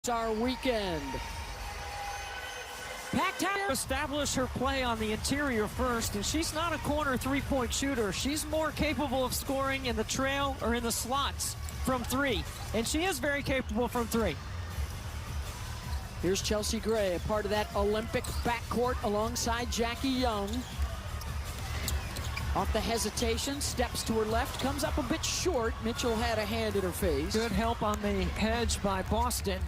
Our weekend. Packed out. Establish her play on the interior first, and she's not a corner three-point shooter. She's more capable of scoring in the trail or in the slots from three, and she is very capable from three. Here's Chelsea Gray, a part of that Olympic backcourt alongside Jackie Young. Off the hesitation, steps to her left, comes up a bit short. Mitchell had a hand in her face. Good help on the hedge by Boston.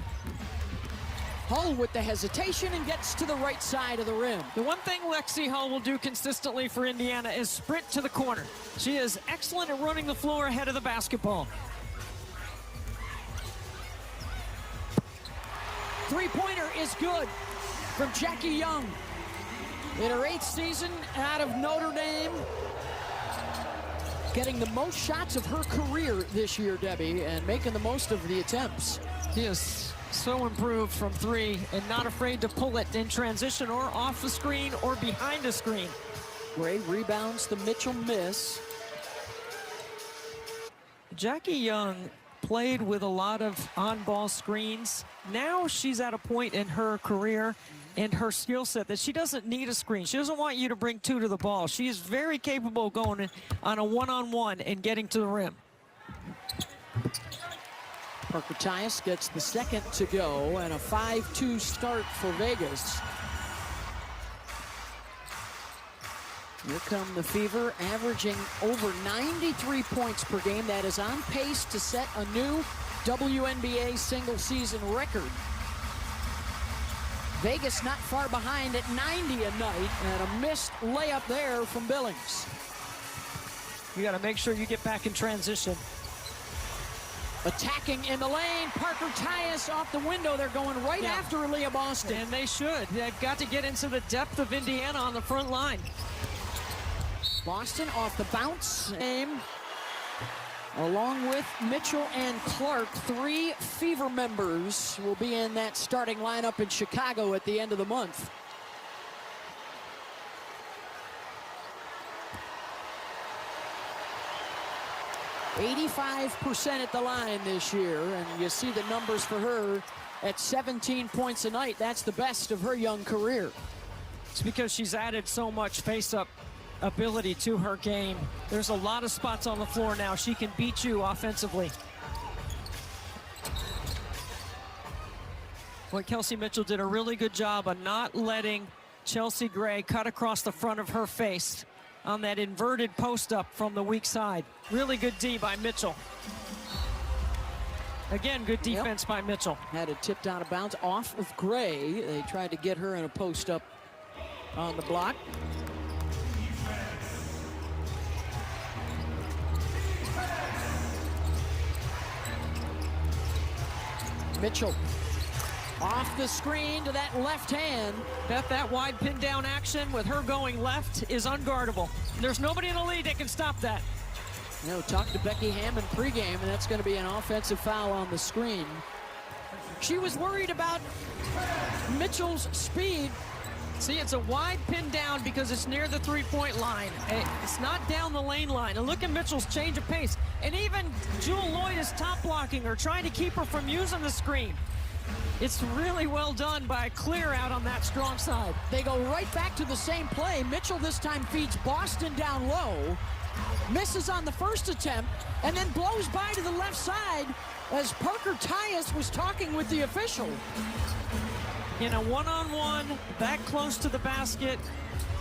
Hull with the hesitation and gets to the right side of the rim. The one thing Lexi Hull will do consistently for Indiana is sprint to the corner. She is excellent at running the floor ahead of the basketball. Three-pointer is good from Jackie Young. In her 8th season out of Notre Dame. Getting the most shots of her career this year, Debbie, and making the most of the attempts. She is so improved from three and not afraid to pull it in transition or off the screen or behind the screen. Gray rebounds the Mitchell miss. Jackie Young played with a lot of on-ball screens. Now she's at a point in her career and her skill set that she doesn't need a screen. She doesn't want you to bring two to the ball. She is very capable of going on a one-on-one and getting to the rim. Parker Tyus gets the second to go and a 5-2 start for Vegas. Here come the Fever, averaging over 93 points per game. That is on pace to set a new WNBA single-season record. Vegas not far behind at 90 a night, and a missed layup there from Billings. You got to make sure you get back in transition. Attacking in the lane, Parker Tyus off the window. They're going right after Aaliyah Boston. And they should. They've got to get into the depth of Indiana on the front line. Boston off the bounce. Along with Mitchell and Clark, 3 Fever members will be in that starting lineup in Chicago at the end of the month. .85% at the line this year, and you see the numbers for her at 17 points a night. That's the best of her young career. It's because she's added so much face-up ability to her game. There's a lot of spots on the floor now. She can beat you offensively. Well, Kelsey Mitchell did a really good job of not letting Chelsea Gray cut across the front of her face on that inverted post-up from the weak side. Really good D by Mitchell. Again, good defense by Mitchell. Had it tipped out of bounds off of Gray. They tried to get her in a post-up on the block. Mitchell off the screen to that left hand. Beth, that wide pin down action with her going left is unguardable. There's nobody in the league that can stop that. You know, talked to Becky Hammond pregame, and that's going to be an offensive foul on the screen. She was worried about Mitchell's speed. See, it's a wide pin down because it's near the three-point line. It's not down the lane line. And look at Mitchell's change of pace. And even Jewel Lloyd is top blocking her, trying to keep her from using the screen. It's really well done by a clear out on that strong side. They go right back to the same play. Mitchell this time feeds Boston down low, misses on the first attempt, and then blows by to the left side as Parker Tyus was talking with the official. In a one-on-one, that close to the basket,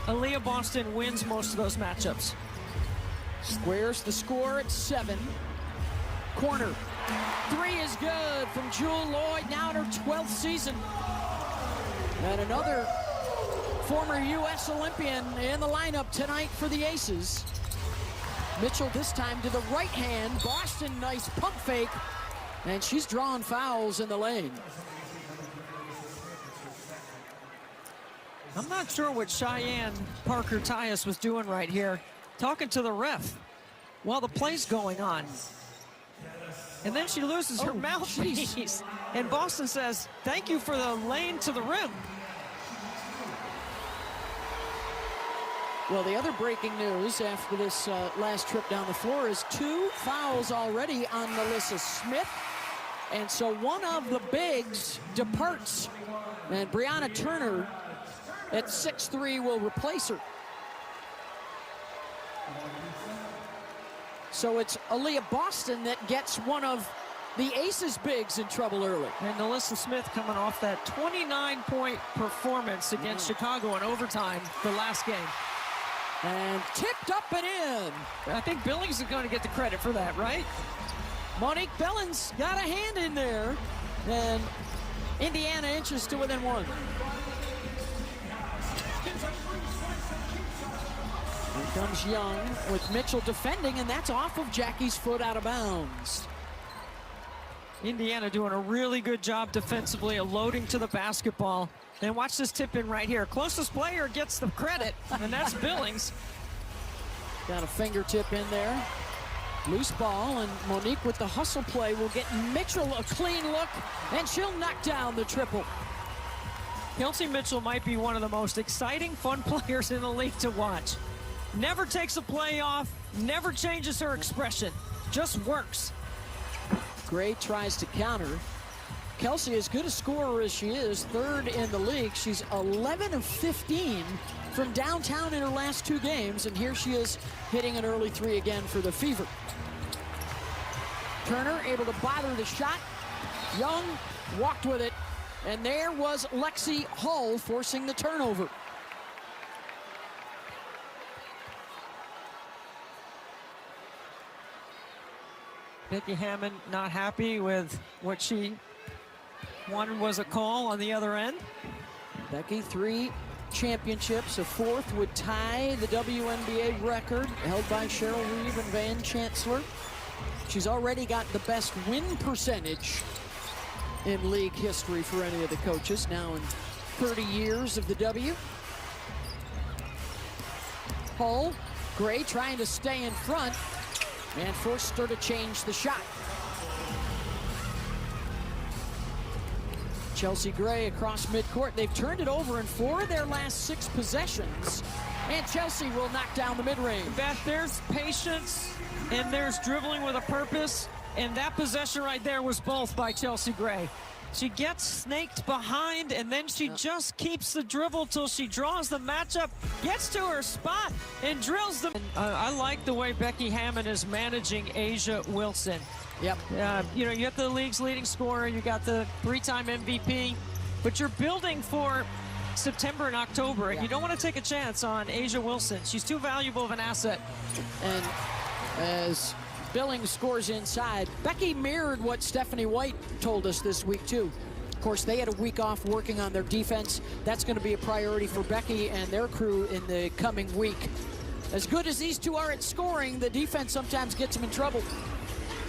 Aaliyah Boston wins most of those matchups. Squares the score at 7. Corner. 3 is good from Jewel Lloyd, now in her 12th season. And another former U.S. Olympian in the lineup tonight for the Aces. Mitchell this time to the right hand. Boston, nice pump fake. And she's drawing fouls in the lane. I'm not sure what Cheyenne Parker Tyus was doing right here, talking to the ref while the play's going on. And then she loses her mouthpiece. And Boston says, thank you for the lane to the rim. Well, the other breaking news after this last trip down the floor is 2 fouls already on Melissa Smith. And so one of the bigs departs, and Brianna Turner at 6'3" will replace her. So it's Aaliyah Boston that gets one of the Aces bigs in trouble early. And Alyssa Smith coming off that 29-point performance against Chicago in overtime the last game. And tipped up and in. I think Billings is going to get the credit for that, right? Monique Billings got a hand in there. And Indiana inches to within one. Here comes Young with Mitchell defending, and that's off of Jackie's foot out of bounds. Indiana doing a really good job defensively of loading to the basketball. And watch this tip in right here. Closest player gets the credit, and that's Billings. Got a fingertip in there. Loose ball, and Monique with the hustle play will get Mitchell a clean look, and she'll knock down the triple. Kelsey Mitchell might be one of the most exciting, fun players in the league to watch. Never takes a play off, never changes her expression, just works. Gray tries to counter. Kelsey, as good a scorer as she is, third in the league. She's 11 of 15 from downtown in her last 2 games, and here she is hitting an early 3 again for the Fever. Turner able to bother the shot. Young walked with it, and there was Lexi Hull forcing the turnover. Becky Hammond not happy with what she wanted was a call on the other end. Becky, 3 championships. A 4th would tie the WNBA record held by Cheryl Reeve and Van Chancellor. She's already got the best win percentage in league history for any of the coaches, now in 30 years of the W. Hull, Gray trying to stay in front and forced her to change the shot. Chelsea Gray across midcourt. They've turned it over in 4 of their last 6 possessions, and Chelsea will knock down the mid-range. Beth, there's patience and there's dribbling with a purpose, and that possession right there was both by Chelsea Gray. She gets snaked behind, and then she just keeps the dribble till she draws the matchup, gets to her spot, and drills them. I like the way Becky Hammond is managing Asia Wilson. Yep. You know, you got the league's leading scorer, you got the 3-time MVP, but you're building for September and October, and you don't want to take a chance on Asia Wilson. She's too valuable of an asset. And as Billings scores inside, Becky mirrored what Stephanie White told us this week too. Of course, they had a week off working on their defense. That's going to be a priority for Becky and their crew in the coming week. As good as these two are at scoring, the defense sometimes gets them in trouble.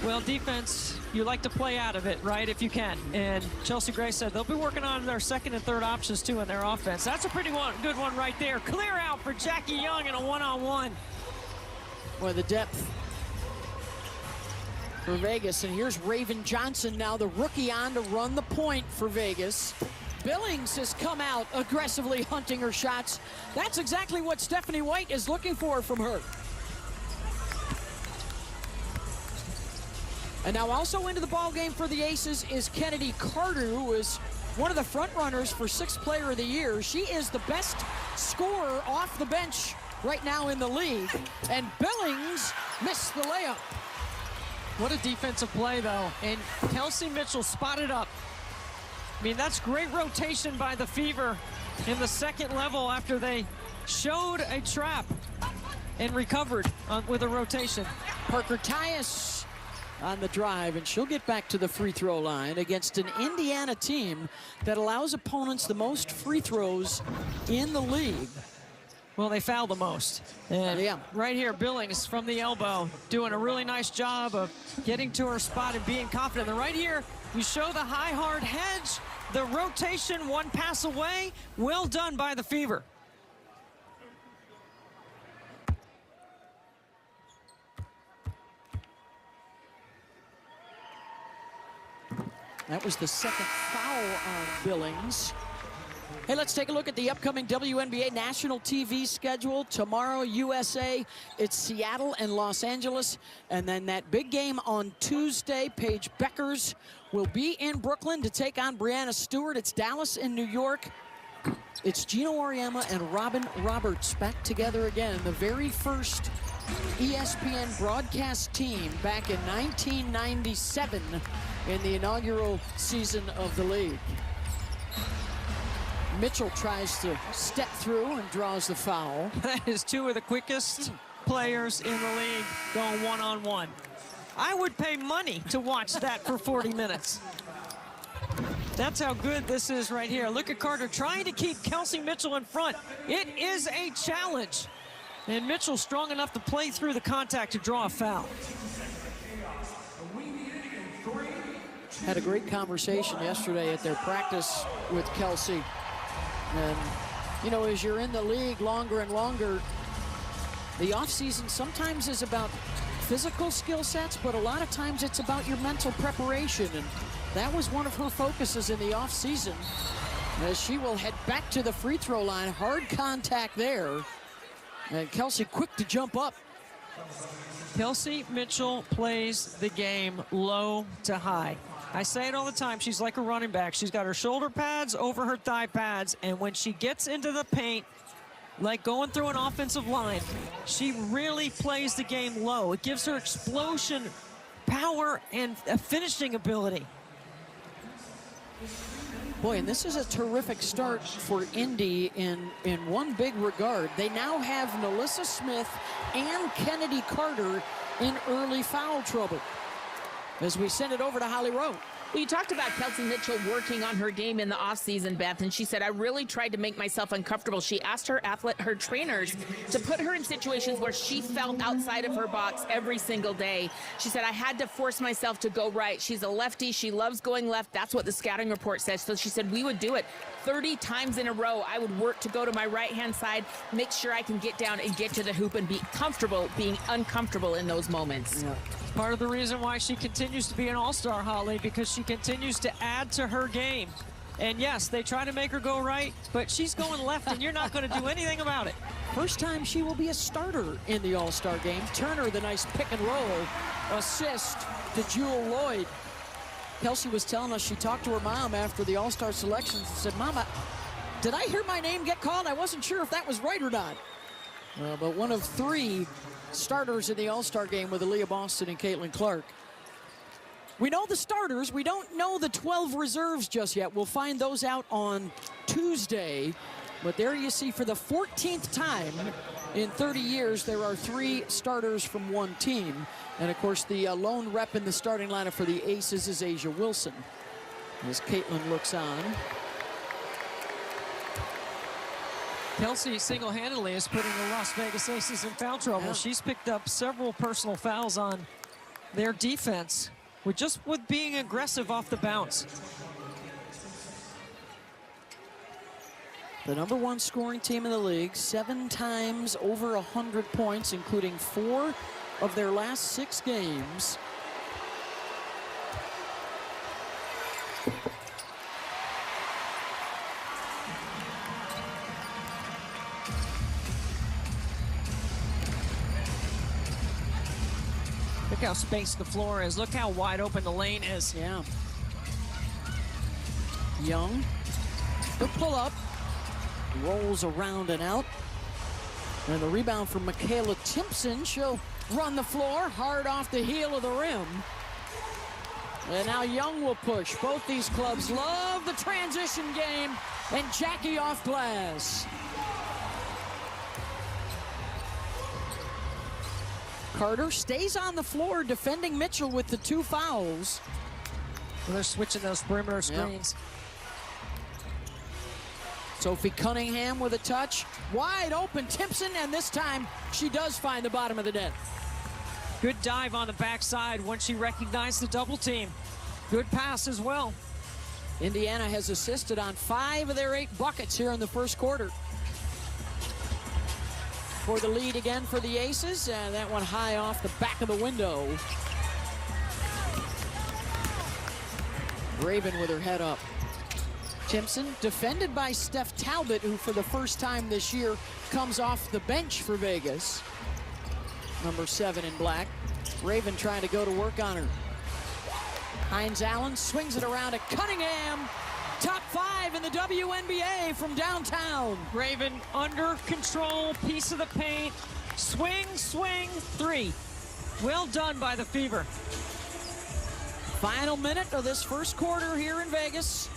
Well, defense, you like to play out of it, right, if you can. And Chelsea Gray said they'll be working on their second and third options, too, in their offense. That's a pretty good one right there. Clear out for Jackie Young in a one-on-one. Boy, the depth for Vegas. And here's Raven Johnson now, the rookie, on to run the point for Vegas. Billings has come out aggressively hunting her shots. That's exactly what Stephanie White is looking for from her. And now also into the ball game for the Aces is Kennedy Carter, who is one of the front runners for 6th Player of the Year. She is the best scorer off the bench right now in the league. And Billings missed the layup. What a defensive play, though. And Kelsey Mitchell spotted up. I mean, that's great rotation by the Fever in the second level after they showed a trap and recovered with a rotation. Parker Tyus on the drive, and she'll get back to the free throw line against an Indiana team that allows opponents the most free throws in the league. Well, they foul the most. And right here, Billings from the elbow doing a really nice job of getting to her spot and being confident. And right here, you show the high, hard hedge, the rotation, 1 pass away. Well done by the Fever. That was the 2nd foul on Billings. Hey, let's take a look at the upcoming WNBA national TV schedule. Tomorrow, USA, it's Seattle and Los Angeles. And then that big game on Tuesday, Paige Beckers will be in Brooklyn to take on Brianna Stewart. It's Dallas in New York. It's Gino Auriemma and Robin Roberts back together again. The very first ESPN broadcast team back in 1997 in the inaugural season of the league. Mitchell tries to step through and draws the foul. That is two of the quickest players in the league going one-on-one. I would pay money to watch that for 40 minutes. That's how good this is right here. Look at Carter trying to keep Kelsey Mitchell in front. It is a challenge. And Mitchell's strong enough to play through the contact to draw a foul. Had a great conversation yesterday at their practice with Kelsey. And, you know, as you're in the league longer and longer, the offseason sometimes is about physical skill sets, but a lot of times it's about your mental preparation. And that was one of her focuses in the offseason, as she will head back to the free throw line. Hard contact there. And Kelsey quick to jump up. Kelsey Mitchell plays the game low to high. I say it all the time, she's like a running back. She's got her shoulder pads over her thigh pads, and when she gets into the paint, like going through an offensive line, she really plays the game low. It gives her explosion, power, and a finishing ability. Boy, and this is a terrific start for Indy in one big regard. They now have Nalissa Smith and Kennedy Carter in early foul trouble. As we send it over to Holly Rowe. Well, you talked about Kelsey Mitchell working on her game in the offseason, Beth, and she said, I really tried to make myself uncomfortable. She asked her trainers to put her in situations where she felt outside of her box every single day. She said, I had to force myself to go right. She's a lefty. She loves going left. That's what the scouting report says. So she said, we would do it 30 times in a row. I would work to go to my right-hand side, make sure I can get down and get to the hoop and be comfortable being uncomfortable in those moments. Yeah. Part of the reason why she continues to be an all-star, Holly, because she continues to add to her game. And yes, they try to make her go right, but she's going left, and you're not going to do anything about it. First time she will be a starter in the All-Star game. Turner, the nice pick and roll assist to Jewel Lloyd. Kelsey was telling us she talked to her mom after the All-Star selections and said, Mama, did I hear my name get called? I wasn't sure if that was right or not. But one of three starters in the All-Star game with Aaliyah Boston and Caitlin Clark. We know the starters. We don't know the 12 reserves just yet. We'll find those out on Tuesday. But there you see, for the 14th time in 30 years, there are 3 starters from one team. And, of course, the lone rep in the starting lineup for the Aces is Asia Wilson. As Caitlin looks on. Kelsey single-handedly is putting the Las Vegas Aces in foul trouble. Yeah. She's picked up several personal fouls on their defense with being aggressive off the bounce. The #1 scoring team in the league, 7 times over 100 points, including 4 of their last 6 games. Look how spaced the floor is. Look how wide open the lane is. Yeah. Young, the pull-up, rolls around and out. And the rebound from Michaela Timpson. She'll run the floor hard off the heel of the rim. And now Young will push. Both these clubs love the transition game. And Jackie off glass. Carter stays on the floor defending Mitchell with the 2 fouls. Well, they're switching those perimeter screens. Yep. Sophie Cunningham with a touch. Wide open Timpson, and this time she does find the bottom of the net. Good dive on the backside when she recognized the double team. Good pass as well. Indiana has assisted on 5 of their 8 buckets here in the first quarter. For the lead again for the Aces, and that one high off the back of the window. Raven with her head up. Timpson defended by Steph Talbot, who for the first time this year comes off the bench for Vegas. #7 in black. Raven trying to go to work on her. Hines Allen swings it around at Cunningham. Top 5 in the WNBA from downtown. Raven under control, piece of the paint. Swing, swing, 3. Well done by the Fever. Final minute of this first quarter here in Vegas.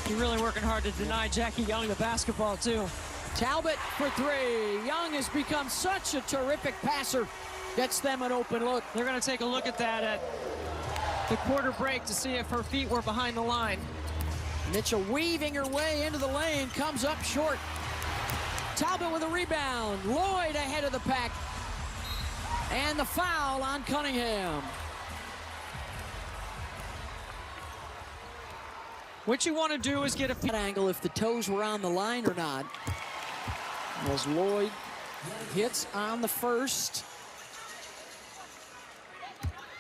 You're really working hard to deny Jackie Young the basketball, too. Talbot for 3. Young has become such a terrific passer. Gets them an open look. They're going to take a look at that at the quarter break to see if her feet were behind the line. Mitchell weaving her way into the lane, comes up short. Talbot with a rebound. Lloyd ahead of the pack. And the foul on Cunningham. What you want to do is get a angle if the toes were on the line or not. As Lloyd hits on the first.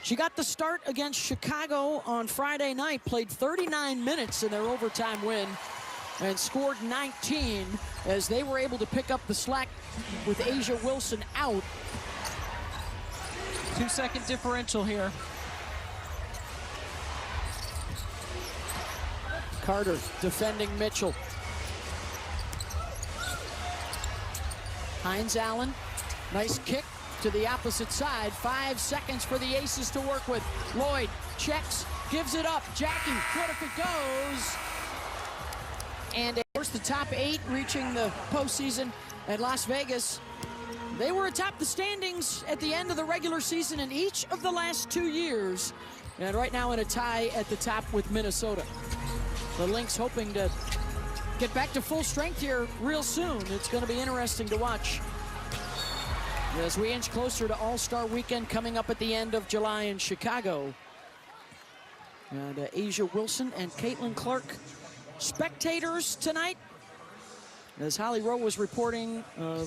She got the start against Chicago on Friday night, played 39 minutes in their overtime win, and scored 19 as they were able to pick up the slack with Asia Wilson out. 2-second differential here. Carter defending Mitchell. Hines Allen, nice kick to the opposite side. 5 seconds for the Aces to work with. Lloyd checks, gives it up. Jackie, what if it goes? And of course the top 8 reaching the postseason at Las Vegas. They were atop the standings at the end of the regular season in each of the last 2 years. And right now in a tie at the top with Minnesota. The Lynx hoping to get back to full strength here real soon. It's going to be interesting to watch as we inch closer to All-Star Weekend coming up at the end of July in Chicago. And Asia Wilson and Caitlin Clark spectators tonight. As Holly Rowe was reporting,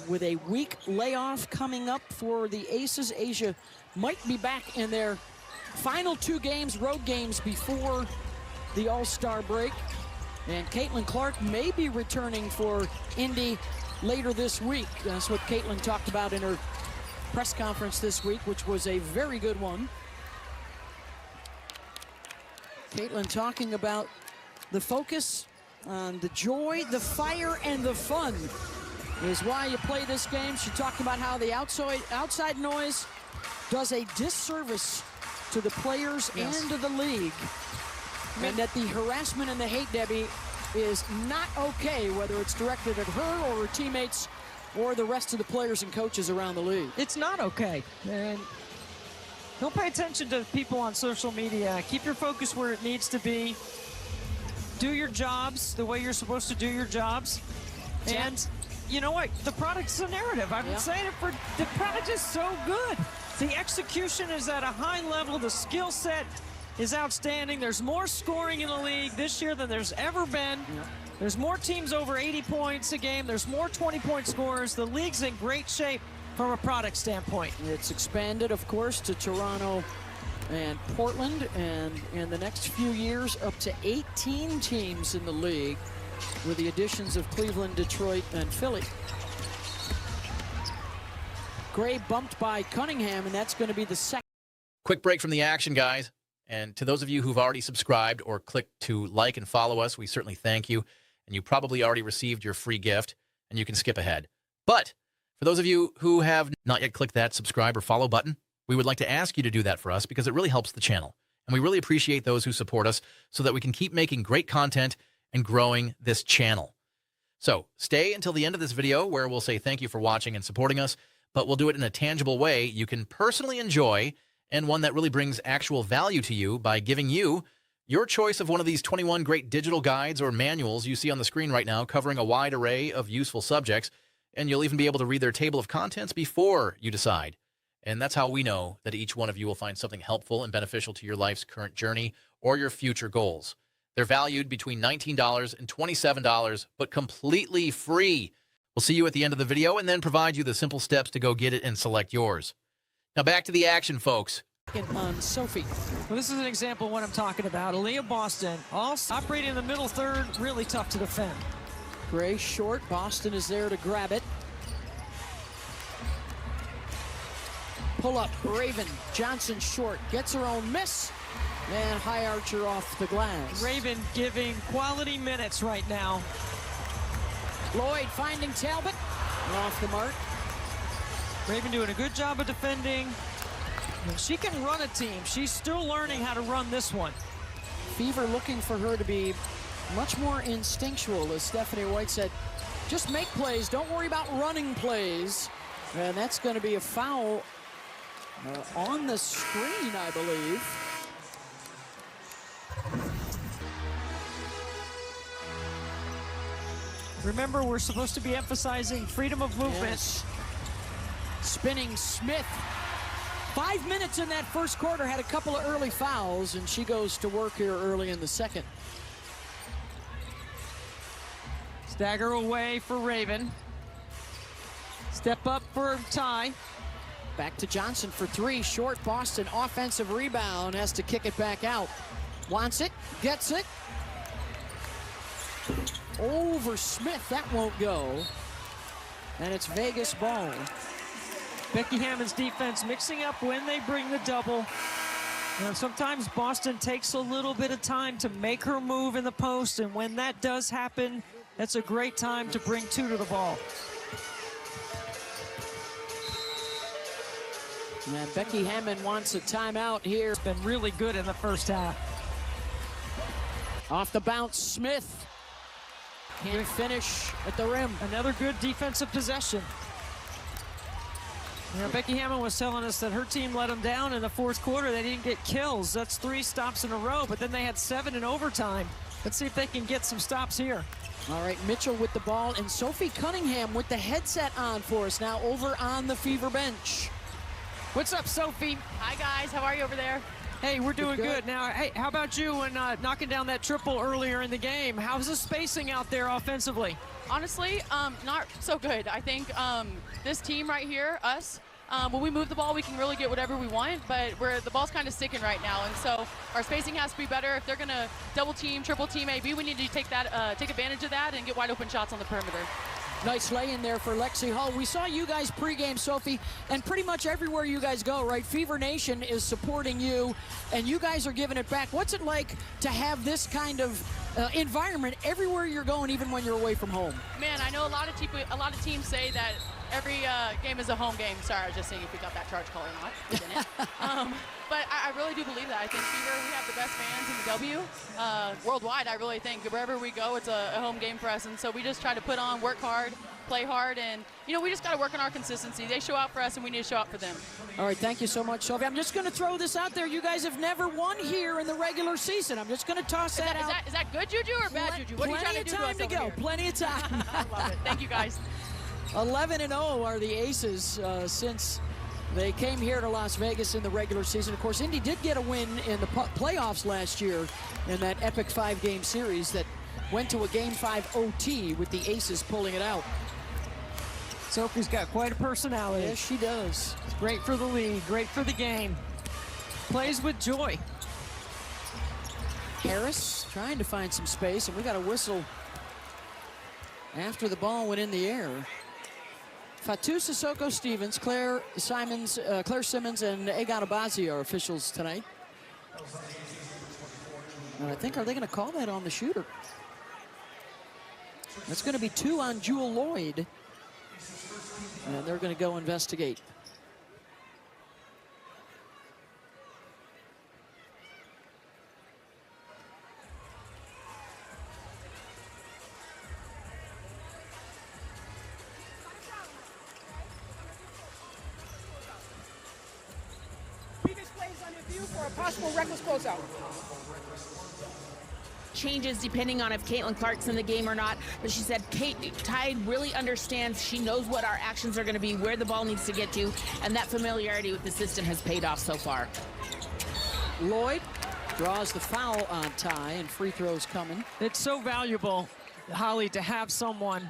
with a week layoff coming up for the Aces, Asia might be back in their final 2 games, road games, before the All-Star break. And Caitlin Clark may be returning for Indy later this week. That's what Caitlin talked about in her press conference this week, which was a very good one. Caitlin talking about the focus on the joy, the fire, and the fun is why you play this game. She talked about how the outside noise does a disservice to the players and to the league. And that the harassment and the hate, Debbie, is not okay, whether it's directed at her or her teammates or the rest of the players and coaches around the league. It's not okay. And don't pay attention to people on social media. Keep your focus where it needs to be. Do your jobs the way you're supposed to do your jobs. And you know what? The product's a narrative. I've been saying it for, the product is so good. The execution is at a high level. The skill set is outstanding. There's more scoring in the league this year than there's ever been. There's more teams over 80 points a game. There's more 20-point scorers. The league's in great shape from a product standpoint. It's expanded, of course, to Toronto and Portland, and in the next few years, up to 18 teams in the league, with the additions of Cleveland, Detroit, and Philly. Gray bumped by Cunningham, and that's going to be the second. Quick break from the action, guys. And to those of you who've already subscribed or clicked to like and follow us, we certainly thank you. And you probably already received your free gift, and you can skip ahead. But for those of you who have not yet clicked that subscribe or follow button, we would like to ask you to do that for us because it really helps the channel. And we really appreciate those who support us so that we can keep making great content and growing this channel. So stay until the end of this video where we'll say thank you for watching and supporting us, but we'll do it in a tangible way you can personally enjoy and one that really brings actual value to you by giving you your choice of one of these 21 great digital guides or manuals you see on the screen right now covering a wide array of useful subjects, and you'll even be able to read their table of contents before you decide. And that's how we know that each one of you will find something helpful and beneficial to your life's current journey or your future goals. They're valued between $19 and $27, but completely free. We'll see you at the end of the video and then provide you the simple steps to go get it and select yours. Now back to the action, folks. On Sophie. Well, this is an example of what I'm talking about. Aaliyah Boston, all operating in the middle third, really tough to defend. Gray short. Boston is there to grab it. pull up, Raven. Johnson short, gets her own miss. And high archer off the glass. Raven giving quality minutes right now. Lloyd finding Talbot. Off the mark. Raven doing a good job of defending. She can run a team. She's still learning how to run this one. Fever looking for her to be much more instinctual, as Stephanie White said. Just make plays. Don't worry about running plays. And that's going to be a foul on the screen, I believe. Remember, we're supposed to be emphasizing freedom of movement. Yes. Spinning Smith. 5 minutes in that first quarter, had a couple of early fouls, and she goes to work here early in the second. Stagger away for Raven. Step up for Ty. Back to Johnson for three. Short Boston offensive rebound. Has to kick it back out. Wants it. Gets it. Over Smith. That won't go. And it's Vegas ball. Becky Hammond's defense mixing up when they bring the double. Sometimes Boston takes a little bit of time to make her move in the post, and when that does happen, that's a great time to bring two to the ball. And Becky Hammond wants a timeout here. It's been really good in the first half. Off the bounce, Smith. Can't finish at the rim. Another good defensive possession. Becky Hammond was telling us that her team let them down in the fourth quarter. They didn't get kills. That's 3 stops in a row, but then they had 7 in overtime. Let's see if they can get some stops here. All right, Mitchell with the ball, and Sophie Cunningham with the headset on for us now over on the Fever bench. What's up, Sophie? Hi, guys. How are you over there? Hey, we're doing Good. good. Now, hey, how about you when knocking down that triple earlier in the game? How's the spacing out there offensively? Honestly, not so good. I think this team right here, us, when we move the ball, we can really get whatever we want, but the ball's kind of sticking right now, and so our spacing has to be better. If they're going to double team, triple team AB, we need to take advantage of that and get wide open shots on the perimeter. Nice lay in there for Lexi Hull. We saw you guys pregame, Sophie, and pretty much everywhere you guys go, right? Fever Nation is supporting you, and you guys are giving it back. What's it like to have this kind of environment everywhere you're going, even when you're away from home? Man, I know a lot of teams say that every game is a home game. Sorry, I was just saying if we got that charge call or not. We didn't. But I really do believe that. I think Fever, we have the best fans in the W. Worldwide, I really think. Wherever we go, it's a home game for us. And so we just try to put on, work hard, play hard, and, we just got to work on our consistency. They show out for us, and we need to show out for them. All right, thank you so much, Sophie. I'm just going to throw this out there. You guys have never won here in the regular season. I'm just going to toss that out. Is that good juju or bad juju? What are you trying to do to us over here? Plenty of time. I love it. Thank you, guys. 11-0 are the Aces since they came here to Las Vegas in the regular season. Of course, Indy did get a win in the playoffs last year in that epic 5-game series that went to a Game 5 OT with the Aces pulling it out. Sophie's got quite a personality. Yes, she does. It's great for the league, great for the game. Plays with joy. Harris trying to find some space, and we got a whistle after the ball went in the air. Fatu Sissoko Stevens, Claire Simmons, and Egon Abazi are officials tonight. And I think, are they going to call that on the shooter? That's going to be 2 on Jewel Lloyd. And they're going to go investigate. For a possible reckless closeout. Changes depending on if Caitlin Clark's in the game or not, but she said Ty really understands. She knows what our actions are going to be, where the ball needs to get to, and that familiarity with the system has paid off so far. Lloyd draws the foul on Ty, and free throws coming. It's so valuable, Holly, to have someone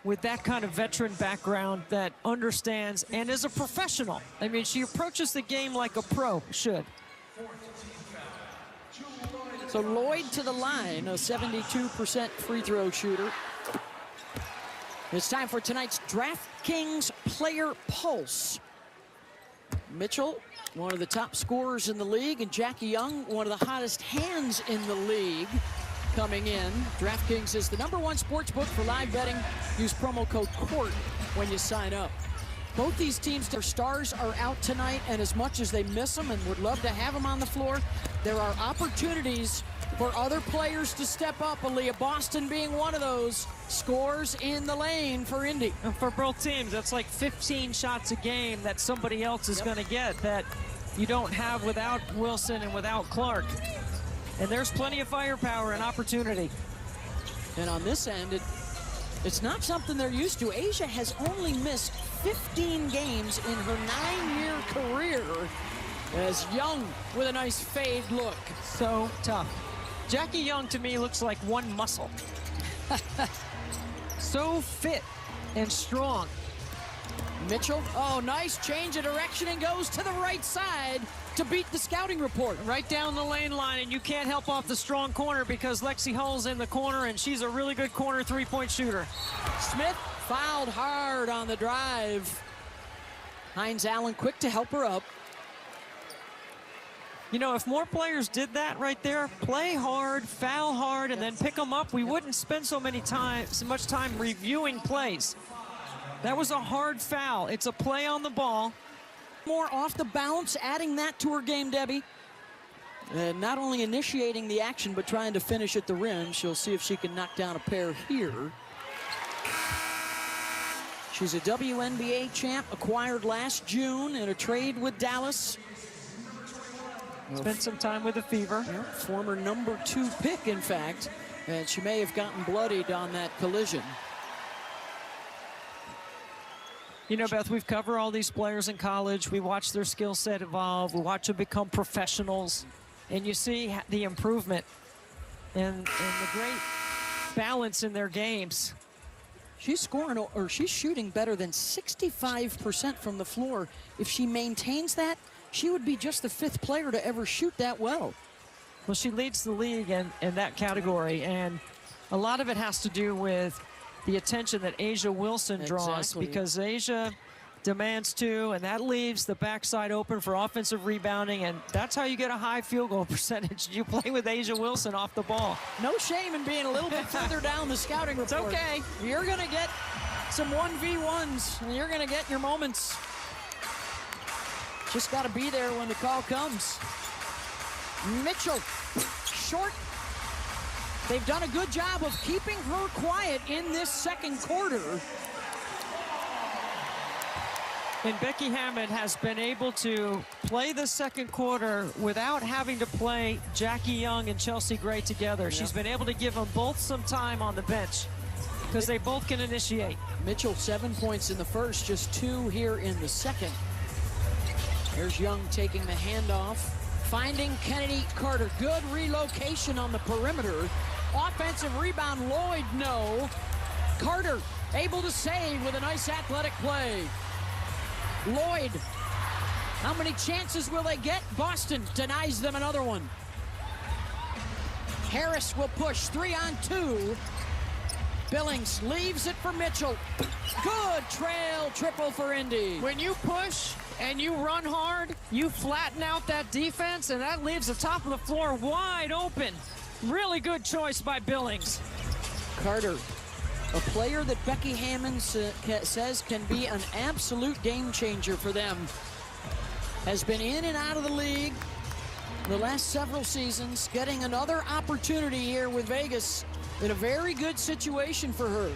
with that kind of veteran background that understands and is a professional. I mean, she approaches the game like a pro should. So Lloyd to the line, a 72% free throw shooter. It's time for tonight's DraftKings Player Pulse. Mitchell, one of the top scorers in the league, and Jackie Young, one of the hottest hands in the league, coming in. DraftKings is the #1 sports book for live betting. Use promo code COURT when you sign up. Both these teams, their stars are out tonight, and as much as they miss them and would love to have them on the floor, there are opportunities for other players to step up. Aaliyah, Boston being one of those. Scores in the lane for Indy. And for both teams, that's like 15 shots a game that somebody else is going to get that you don't have without Wilson and without Clark. And there's plenty of firepower and opportunity. And on this end, it's not something they're used to. Asia has only missed 15 games in her 9-year career, as Young with a nice fade look. So tough. Jackie Young, to me, looks like one muscle. So fit and strong. Mitchell, oh, nice change of direction and goes to the right side to beat the scouting report. Right down the lane line, and you can't help off the strong corner because Lexi Hull's in the corner, and she's a really good corner three-point shooter. Smith fouled hard on the drive. Hines Allen quick to help her up. You know, if more players did that right there, play hard, foul hard, and then pick them up, we wouldn't spend so much time reviewing plays. That was a hard foul. It's a play on the ball. More off the bounce, adding that to her game, Debbie. Not only initiating the action, but trying to finish at the rim. She'll see if she can knock down a pair here. She's a WNBA champ, acquired last June in a trade with Dallas. Spent some time with the Fever. Yeah, former #2 pick, in fact, and she may have gotten bloodied on that collision. You know, Beth, we've covered all these players in college. We watch their skill set evolve. We watch them become professionals. And you see the improvement and the great balance in their games. She's scoring, or she's shooting better than 65% from the floor. If she maintains that, she would be just the 5th player to ever shoot that well. Well, she leads the league in that category, and a lot of it has to do with the attention that Asia Wilson draws. Exactly. Because Asia demands 2, and that leaves the backside open for offensive rebounding, and that's how you get a high field goal percentage. You play with Asia Wilson off the ball. No shame in being a little bit further down the scouting report. It's okay. You're going to get some 1v1s, and you're going to get your moments. Just got to be there when the call comes. Mitchell, short. They've done a good job of keeping her quiet in this second quarter. And Becky Hammond has been able to play the second quarter without having to play Jackie Young and Chelsea Gray together. Yep. She's been able to give them both some time on the bench because they both can initiate. Mitchell, 7 points in the first, just 2 here in the second. There's Young taking the handoff, finding Kennedy Carter. Good relocation on the perimeter. Offensive rebound, Lloyd, no. Carter able to save with a nice athletic play. Lloyd, how many chances will they get? Boston denies them another one. Harris will push, 3 on 2. Billings leaves it for Mitchell. Good trail triple for Indy. When you push and you run hard, you flatten out that defense, and that leaves the top of the floor wide open. Really good choice by Billings. Carter, a player that Becky Hammond says can be an absolute game changer for them. Has been in and out of the league the last several seasons, getting another opportunity here with Vegas in a very good situation for her.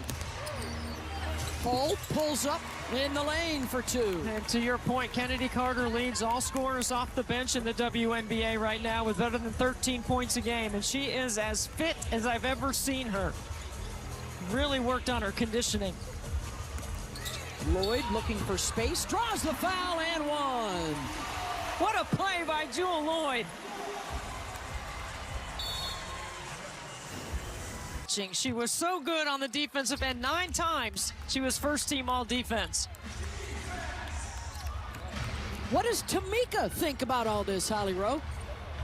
Hull pulls up in the lane for 2. And to your point, Kennedy Carter leads all scorers off the bench in the WNBA right now with better than 13 points a game, and she is as fit as I've ever seen her. Really worked on her conditioning. Lloyd looking for space, draws the foul and 1. What a play by Jewel Lloyd. She was so good on the defensive end. 9 times she was first team all defense. What does Tamika think about all this, Holly Rowe?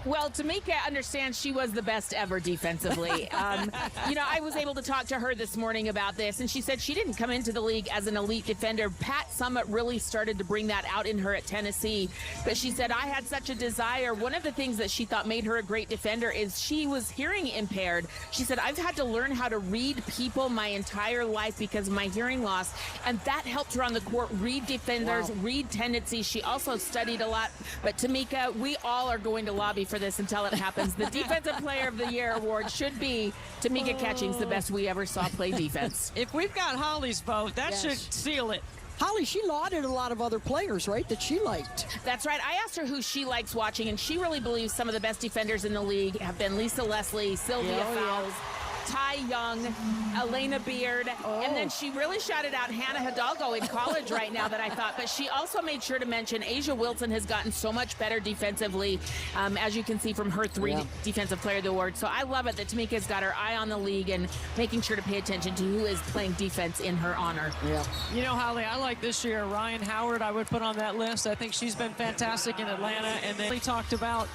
Well, Tamika understands she was the best ever defensively. I was able to talk to her this morning about this, and she said she didn't come into the league as an elite defender. Pat Summitt really started to bring that out in her at Tennessee. But she said, I had such a desire. One of the things that she thought made her a great defender is she was hearing impaired. She said, I've had to learn how to read people my entire life because of my hearing loss, and that helped her on the court read defenders, read tendencies. She also studied a lot. But Tamika, we all are going to lobby for this until it happens. The Defensive Player of the Year award should be Tamika Catchings, the best we ever saw play defense. If we've got Holly's vote, that should seal it. Holly, she lauded a lot of other players, right, that she liked. That's right. I asked her who she likes watching, and she really believes some of the best defenders in the league have been Lisa Leslie, Sylvia Fowles, Ty Young, Elena Beard, and then she really shouted out Hannah Hidalgo in college right now that I thought, but she also made sure to mention Asia Wilson has gotten so much better defensively, as you can see from her three Defensive Player of the Award. So I love it that Tamika's got her eye on the league and making sure to pay attention to who is playing defense in her honor. Yeah. You know, Holly, I like this year Ryan Howard. I would put on that list. I think she's been fantastic in Atlanta, and then we talked about,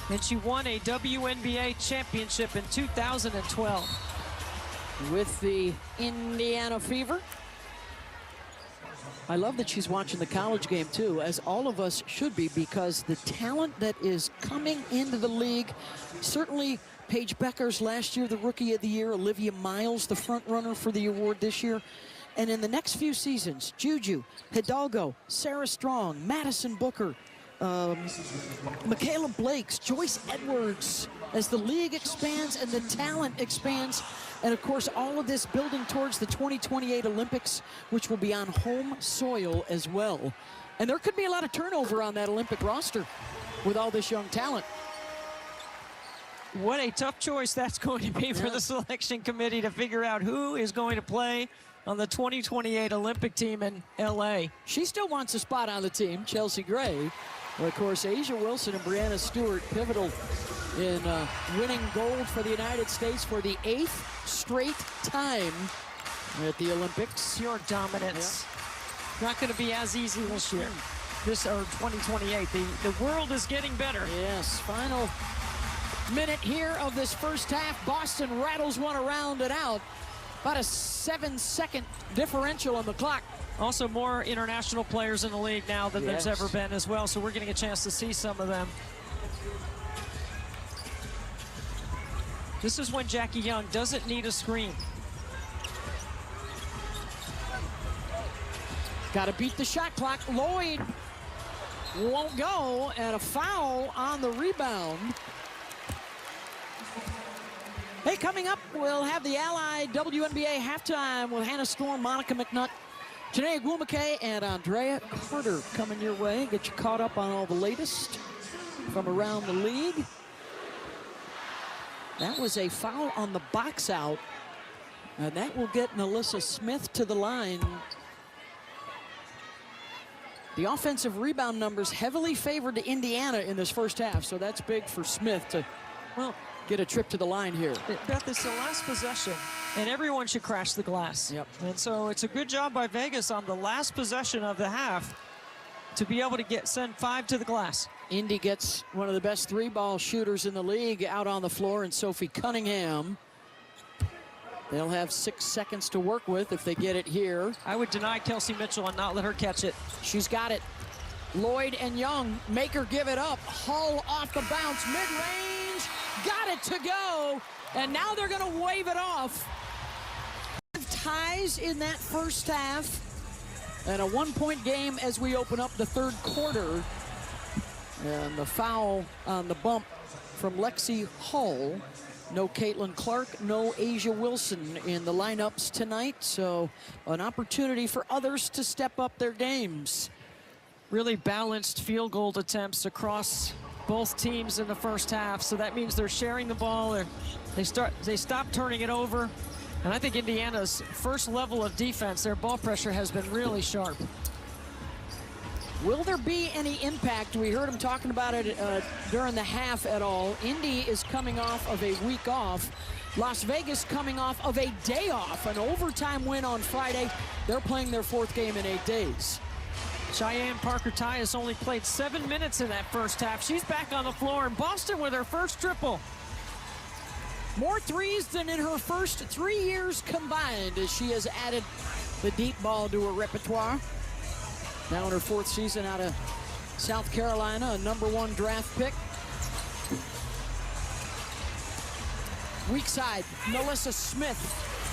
and she won a WNBA championship in 2012. With the Indiana Fever. I love that she's watching the college game too, as all of us should be, because the talent that is coming into the league, certainly Paige Beckers last year, the Rookie of the Year, Olivia Miles, the front runner for the award this year. And in the next few seasons, Juju, Hidalgo, Sarah Strong, Madison Booker, Michaela Blakes, Joyce Edwards, as the league expands and the talent expands. And of course, all of this building towards the 2028 Olympics, which will be on home soil as well. And there could be a lot of turnover on that Olympic roster with all this young talent. What a tough choice that's going to be for the selection committee to figure out who is going to play on the 2028 Olympic team in LA. She still wants a spot on the team, Chelsea Gray. Well, of course, Asia Wilson and Brianna Stewart pivotal in winning gold for the United States for the 8th straight time at the Olympics. Pure dominance. Not going to be as easy this year. This or 2028. The world is getting better. Yes, final minute here of this first half. Boston rattles one around and out. About a 7-second differential on the clock. Also more international players in the league now than there's ever been as well, so we're getting a chance to see some of them. This is when Jackie Young doesn't need a screen. Got to beat the shot clock. Lloyd won't go, and a foul on the rebound. Hey, coming up, we'll have the Allied WNBA halftime with Hannah Storm, Monica McNutt, Janae Gwumake, and Andrea Carter coming your way. Get you caught up on all the latest from around the league. That was a foul on the box out, and that will get Melissa Smith to the line. The offensive rebound numbers heavily favored to Indiana in this first half, so that's big for Smith to, well, get a trip to the line here. Beth, it's the last possession, and everyone should crash the glass. Yep. And so it's a good job by Vegas on the last possession of the half to be able to send 5 to the glass. Indy gets one of the best 3-ball shooters in the league out on the floor, and Sophie Cunningham. They'll have 6 seconds to work with if they get it here. I would deny Kelsey Mitchell and not let her catch it. She's got it. Lloyd and Young make her give it up. Hull off the bounce, mid-range, got it to go, and now they're going to wave it off. Ties in that first half, and a 1-point game as we open up the third quarter. And the foul on the bump from Lexi Hull. No Caitlin Clark, no Asia Wilson in the lineups tonight, so an opportunity for others to step up their games. Really balanced field goal attempts across both teams in the first half, so that means they're sharing the ball. They stop turning it over, and I think Indiana's first level of defense, their ball pressure has been really sharp. Will there be any impact? We heard him talking about it during the half at all. Indy is coming off of a week off. Las Vegas coming off of a day off, an overtime win on Friday. They're playing their 4th game in 8 days. Cheyenne Parker-Tyus only played 7 minutes in that first half. She's back on the floor, and Boston with her first triple. More threes than in her first 3 years combined as she has added the deep ball to her repertoire. Now in her 4th season out of South Carolina, a #1 draft pick. Weak side, Melissa Smith,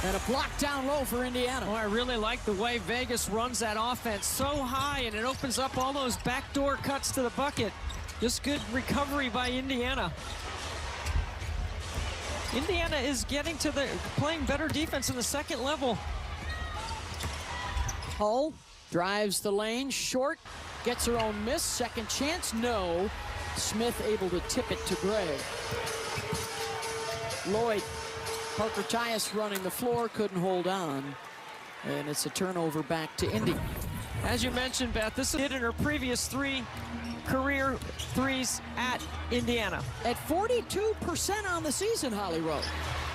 and a block down low for Indiana. Oh, I really like the way Vegas runs that offense so high, and it opens up all those backdoor cuts to the bucket. Just good recovery by Indiana. Indiana is getting to the playing better defense in the second level. Hull drives the lane, short, gets her own miss, second chance, no. Smith able to tip it to Gray. Lloyd, Parker-Tyus running the floor, couldn't hold on. And it's a turnover back to Indy. As you mentioned, Beth, this is in her previous 3 career threes at Indiana. At 42% on the season, Holly Rowe.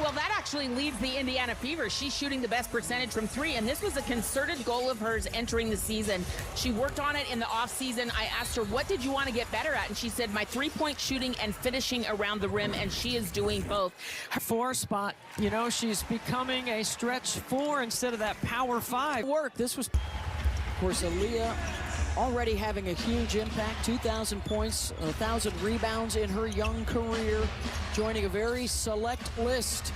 Well, that actually leads the Indiana Fever. She's shooting the best percentage from 3, and this was a concerted goal of hers entering the season. She worked on it in the offseason. I asked her, what did you want to get better at? And she said, my 3-point shooting and finishing around the rim, and she is doing both. Her 4 spot, you know, she's becoming a stretch 4 instead of that power 5. Work. This was, of course, Aaliyah already having a huge impact. 2,000 points, 1,000 rebounds in her young career, joining a very select list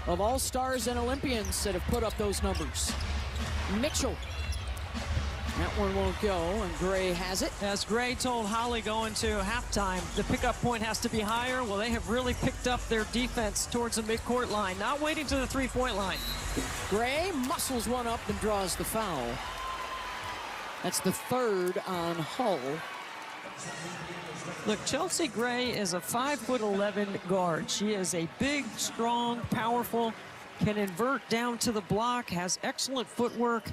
of all-stars and Olympians that have put up those numbers. Mitchell. That one won't go, and Gray has it. As Gray told Holly going to halftime, the pickup point has to be higher. Well, they have really picked up their defense towards the midcourt line, not waiting to the 3-point line. Gray muscles one up and draws the foul. That's the 3rd on Hull. Look, Chelsea Gray is a 5'11" guard. She is a big, strong, powerful, can invert down to the block, has excellent footwork.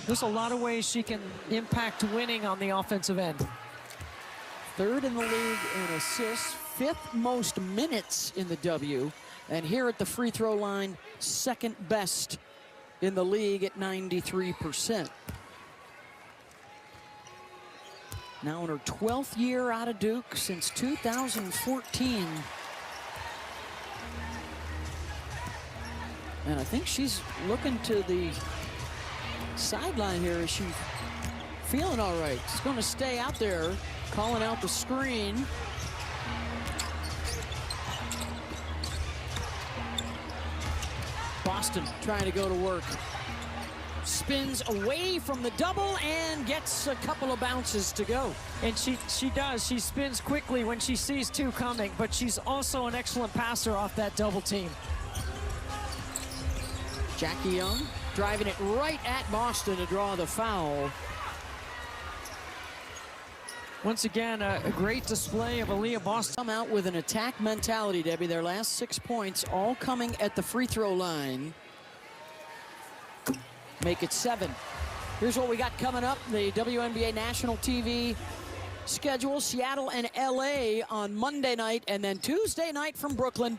There's a lot of ways she can impact winning on the offensive end. 3rd in the league in assists, 5th most minutes in the W, and here at the free throw line, 2nd best in the league at 93%. Now in her 12th year out of Duke since 2014. And I think she's looking to the sideline here. Is she feeling all right? She's going to stay out there, calling out the screen. Boston trying to go to work. Spins away from the double and gets a couple of bounces to go. And she does. She spins quickly when she sees 2 coming, but she's also an excellent passer off that double team. Jackie Young driving it right at Boston to draw the foul. Once again, a great display of Aaliyah Boston. Come out with an attack mentality, Debbie. Their last 6 points all coming at the free throw line. Make it 7. Here's what we got coming up. The WNBA national TV schedule. Seattle and LA on Monday night, and then Tuesday night from Brooklyn.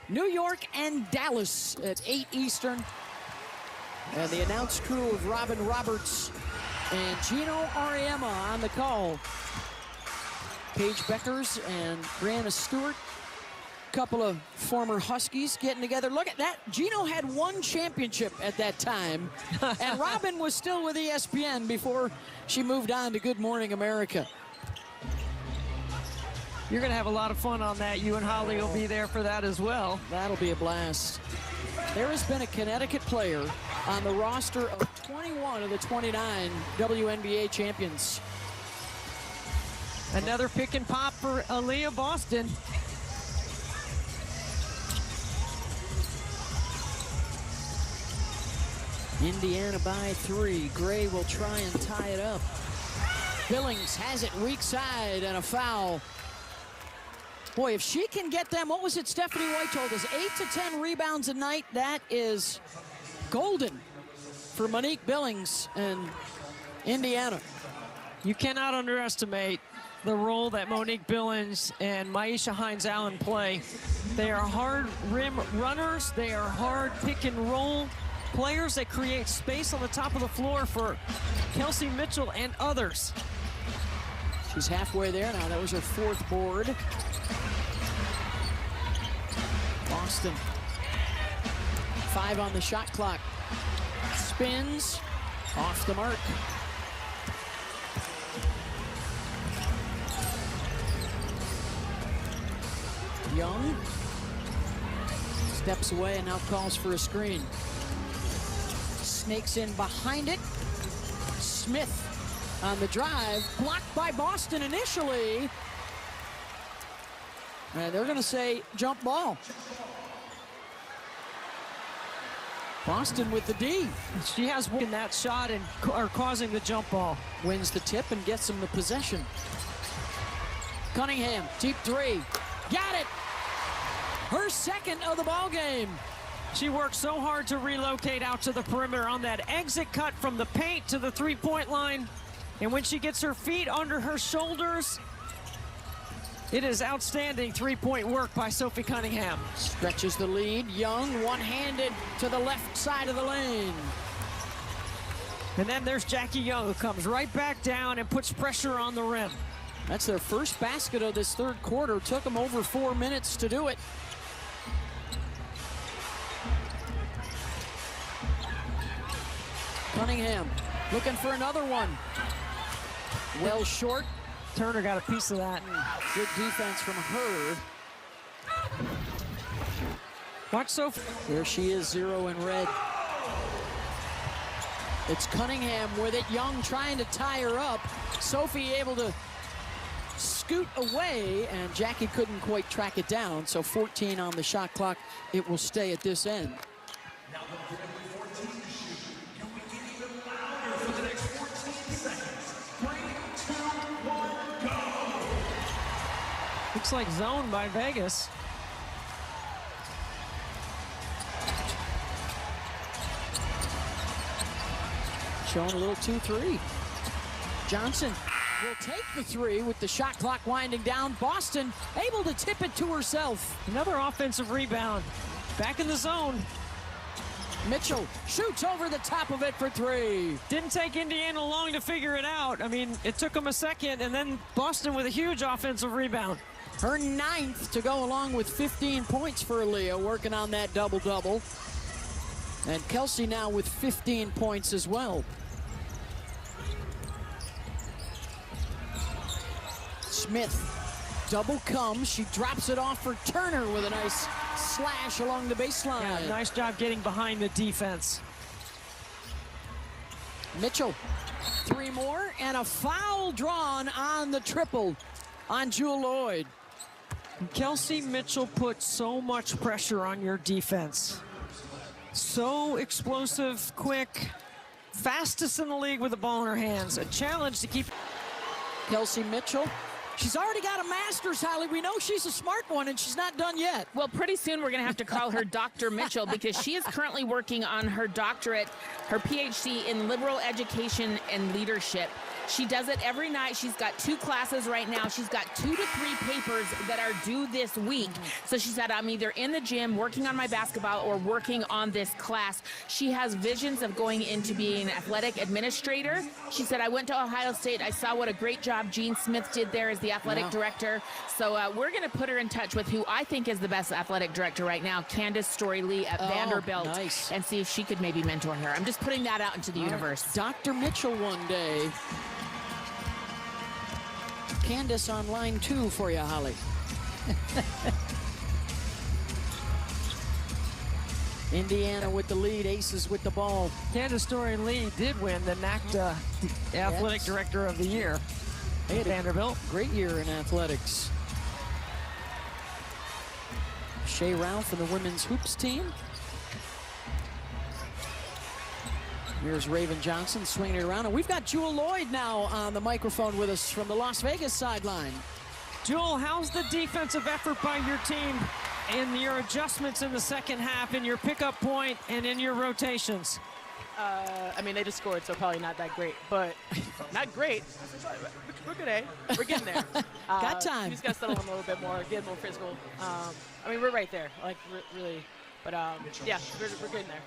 New York and Dallas at 8 Eastern. And the announced crew of Robin Roberts and Gino Auriemma on the call. Paige Beckers and Brianna Stewart. Couple of former Huskies getting together. Look at that. Gino had 1 championship at that time. And Robin was still with ESPN before she moved on to Good Morning America. You're going to have a lot of fun on that. You and Holly will be there for that as well. That'll be a blast. There has been a Connecticut player on the roster of 21 of the 29 WNBA champions. Another pick and pop for Aaliyah Boston. Indiana by 3. Gray will try and tie it up. Billings has it weak side and a foul. Boy, if she can get them, what was it Stephanie White told us? 8 to 10 rebounds a night. That is golden for Monique Billings and Indiana. You cannot underestimate the role that Monique Billings and Maisha Hines-Allen play. They are hard rim runners. They are hard pick and roll players that create space on the top of the floor for Kelsey Mitchell and others. She's halfway there now. That was her 4th board. Boston. 5 on the shot clock. Spins. Off the mark. Young. Steps away and now calls for a screen. Snakes in behind it. Smith on the drive, blocked by Boston initially. And they're going to say jump ball. Boston with the D. She has won that shot and are causing the jump ball. Wins the tip and gets them the possession. Cunningham, deep 3. Got it. Her 2nd of the ball game. She worked so hard to relocate out to the perimeter on that exit cut from the paint to the 3-point line. And when she gets her feet under her shoulders, it is outstanding 3-point work by Sophie Cunningham. Stretches the lead. Young, one-handed to the left side of the lane. And then there's Jackie Young, who comes right back down and puts pressure on the rim. That's their first basket of this 3rd quarter. Took them over 4 minutes to do it. Cunningham looking for another one. Well short. Turner got a piece of that. Good defense from her. Watch Sophie. There she is, 0 in red. It's Cunningham with it. Young trying to tie her up. Sophie able to scoot away, and Jackie couldn't quite track it down. So 14 on the shot clock. It will stay at this end. Looks like zone by Vegas. Showing a little 2-3. Johnson will take the 3 with the shot clock winding down. Boston able to tip it to herself. Another offensive rebound. Back in the zone. Mitchell shoots over the top of it for 3. Didn't take Indiana long to figure it out. I mean, it took them a second, and then Boston with a huge offensive rebound. Her 9th to go along with 15 points for Aaliyah, working on that double-double. And Kelsey now with 15 points as well. Smith, double comes. She drops it off for Turner with a nice slash along the baseline. Yeah, nice job getting behind the defense. Mitchell, 3 more, and a foul drawn on the triple on Jewell Loyd. Kelsey Mitchell put so much pressure on your defense. So explosive, quick, fastest in the league with the ball in her hands. A challenge to keep. Kelsey Mitchell. She's already got a master's, Holly. We know she's a smart one, and she's not done yet. Well, pretty soon we're going to have to call her Dr. Mitchell, because she is currently working on her doctorate, her PhD in liberal education and leadership. She does it every night. She's got 2 classes right now. She's got 2 to 3 papers that are due this week. So she said, I'm either in the gym working on my basketball or working on this class. She has visions of going into being an athletic administrator. She said, I went to Ohio State. I saw what a great job Gene Smith did there as the athletic director. So we're going to put her in touch with who I think is the best athletic director right now, Candace Story-Lee at Vanderbilt, nice. and see if she could maybe mentor her. I'm just putting that out into the universe. Dr. Mitchell one day. Candace on line 2 for you, Holly. Indiana with the lead, Aces with the ball. Candace Story-Lee did win the NACDA Athletic Director of the Year at Vanderbilt. Great year in athletics. Shea Rao for the women's hoops team. Here's Raven Johnson swinging it around. And we've got Jewell Loyd now on the microphone with us from the Las Vegas sideline. Jewell, how's the defensive effort by your team in your adjustments in the second half, in your pickup point, and in your rotations? I mean, they just scored, so probably not that great, but not great. We're good, eh? We're getting there. Got time. We just got to settle in a little bit more, get more physical. I mean, we're right there, like, really. But, yeah, we're getting there.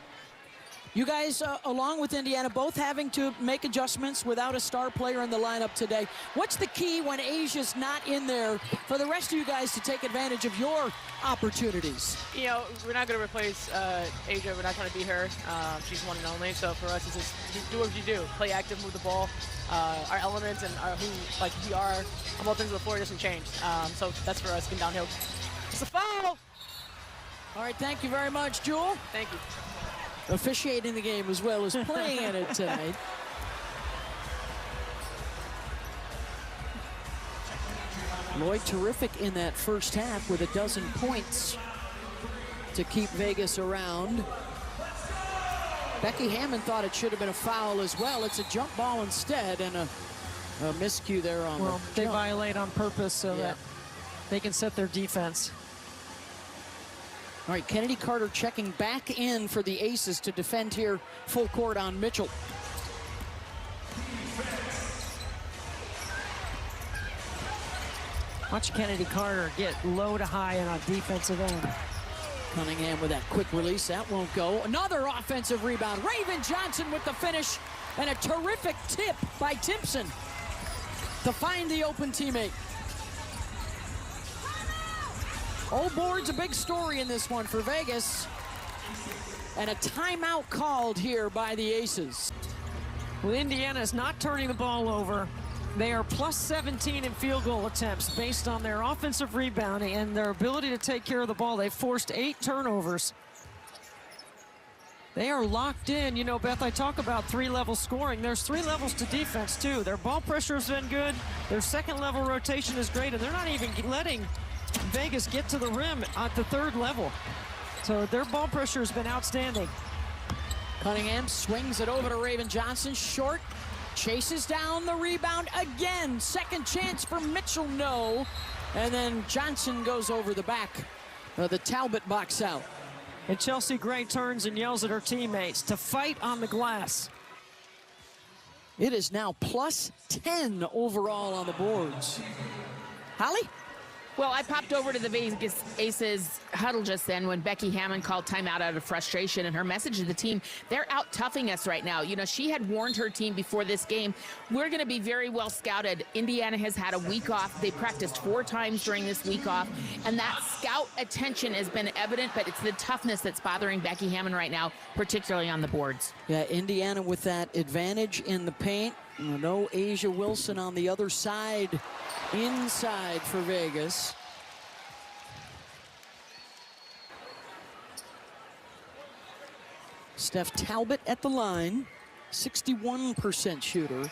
You guys, along with Indiana, both having to make adjustments without a star player in the lineup today. What's the key when Asia's not in there for the rest of you guys to take advantage of your opportunities? You know, we're not going to replace Asia. We're not trying to beat her. She's one and only. So for us, it's just do what you do. Play active, move the ball. Our elements and who we are on both ends of the floor doesn't change. So that's for us. Getting downhill. It's a foul. All right, thank you very much, Jewel. Thank you. Officiating the game as well as playing in it tonight. Lloyd terrific in that first half with 12 points to keep Vegas around. Becky Hammond thought it should have been a foul as well. It's a jump ball instead, and a miscue there on the they jump. violate on purpose so that they can set their defense. All right, Kennedy Carter checking back in for the Aces to defend here full court on Mitchell. Watch Kennedy Carter get low to high and on defensive end. Cunningham with that quick release, that won't go. Another offensive rebound. Raven Johnson with the finish, and a terrific tip by Timpson to find the open teammate. Old board's a big story in this one for Vegas. And a timeout called here by the Aces. Well, Indiana is not turning the ball over. They are plus 17 in field goal attempts based on their offensive rebounding and their ability to take care of the ball. They've forced 8 turnovers. They are locked in. You know, Beth, I talk about 3-level scoring. There's 3 levels to defense, too. Their ball pressure has been good. Their second-level rotation is great, and they're not even letting Vegas get to the rim at the 3rd level. So their ball pressure has been outstanding. Cunningham swings it over to Raven Johnson. Short, chases down the rebound again. Second chance for Mitchell, no. And then Johnson goes over the back. The Talbot box out. And Chelsea Gray turns and yells at her teammates to fight on the glass. It is now plus 10 overall on the boards. Holly? Well, I popped over to the Vegas Aces huddle just then when Becky Hammond called timeout out of frustration, and her message to the team, they're out toughing us right now. You know, she had warned her team before this game, we're going to be very well scouted. Indiana has had a week off. They practiced 4 times during this week off, and that scout attention has been evident, but it's the toughness that's bothering Becky Hammond right now, particularly on the boards. Yeah, Indiana with that advantage in the paint. No Asia Wilson on the other side, inside for Vegas. Steph Talbot at the line, 61% shooter.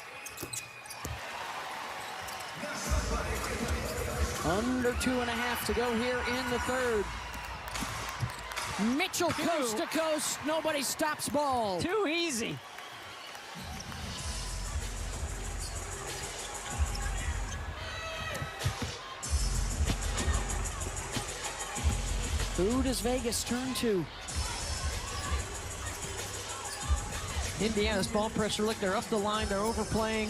Under 2.5 to go here in the 3rd. Mitchell coast to coast, nobody stops ball. Too easy. Who does Vegas turn to? Indiana's ball pressure, look, they're up the line, they're overplaying.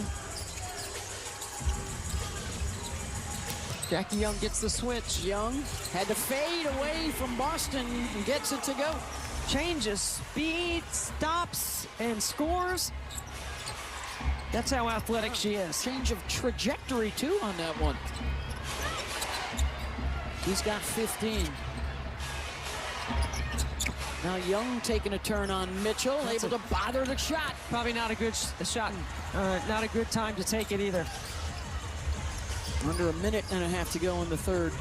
Jackie Young gets the switch. Young had to fade away from Boston and gets it to go. Changes speed, stops, and scores. That's how athletic she is. Change of trajectory, too, on that one. He's got 15. Now Young taking a turn on Mitchell, able to bother the shot. Probably not a good shot. Not a good time to take it either. Under 1.5 minutes to go in the 3rd.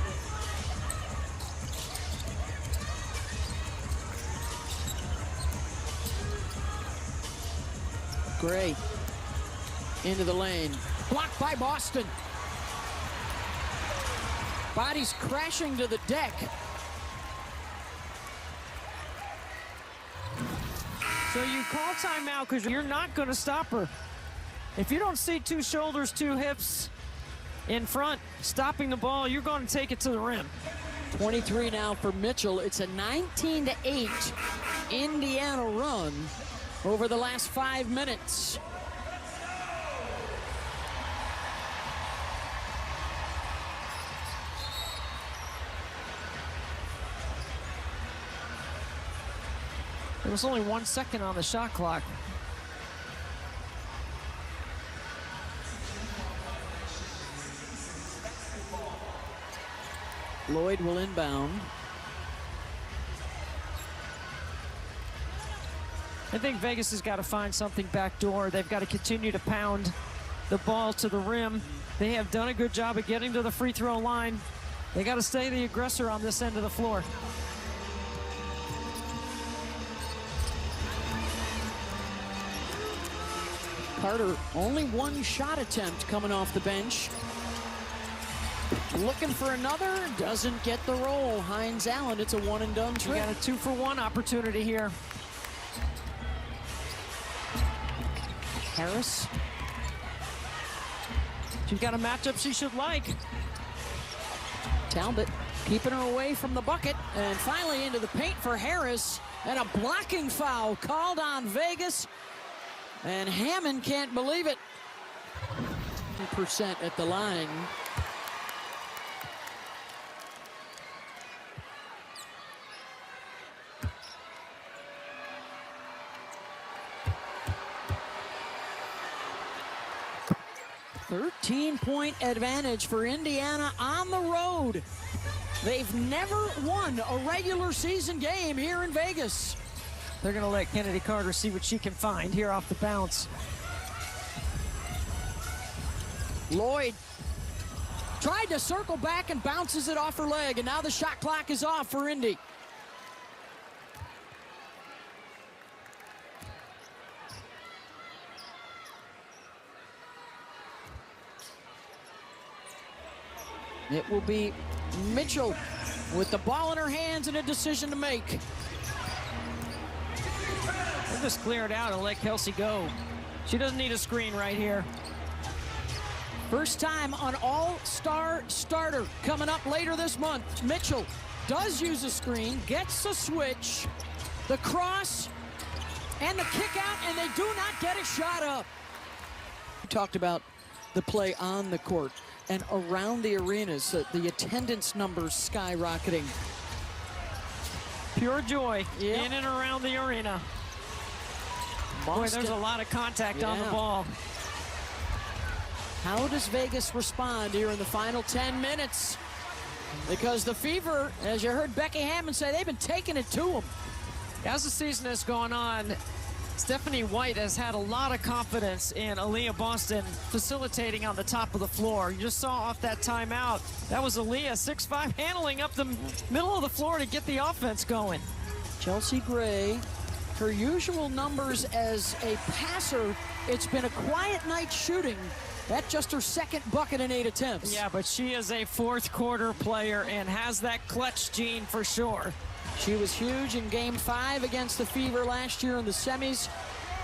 Gray into the lane. Blocked by Boston. Bodies crashing to the deck. So you call timeout because you're not going to stop her. If you don't see 2 shoulders, 2 hips in front, stopping the ball, you're going to take it to the rim. 23 now for Mitchell. It's a 19-8 Indiana run over the last 5 minutes. There was only 1 second on the shot clock. Lloyd will inbound. I think Vegas has got to find something backdoor. They've got to continue to pound the ball to the rim. They have done a good job of getting to the free throw line. They got to stay the aggressor on this end of the floor. Carter, only 1 shot attempt coming off the bench. Looking for another, doesn't get the roll. Hines Allen, it's a one and done You trick. got a 2-for-1 opportunity here. Harris. She's got a matchup she should like. Talbot keeping her away from the bucket, and finally into the paint for Harris, and a blocking foul called on Vegas, and Hammond can't believe it. 2% at the line. Thirteen-point advantage for Indiana on the road. They've never won a regular season game here in Vegas. They're going to let Kennedy Carter see what she can find here off the bounce. Lloyd tried to circle back and bounces it off her leg, and now the shot clock is off for Indy. It will be Mitchell with the ball in her hands and a decision to make. They'll just clear it out and let Kelsey go. She doesn't need a screen right here. First time on all-star starter coming up later this month. Mitchell does use a screen, gets a switch, the cross, and the kick out, and they do not get a shot up. We talked about the play on the court and around the arenas, the attendance numbers skyrocketing. Pure joy Yep. in and around the arena. Boy, there's a lot of contact on the Yeah. ball. How does Vegas respond here in the final 10 minutes? Because the Fever, as you heard Becky Hammond say, they've been taking it to them. As the season has gone on, Stephanie White has had a lot of confidence in Aaliyah Boston facilitating on the top of the floor. You just saw off that timeout. That was Aaliyah, 6'5", handling up the middle of the floor to get the offense going. Chelsea Gray, her usual numbers as a passer, it's been a quiet night shooting. That's just her second bucket in 8 attempts. Yeah, but she is a fourth quarter player and has that clutch gene for sure. She was huge in Game 5 against the Fever last year in the semis.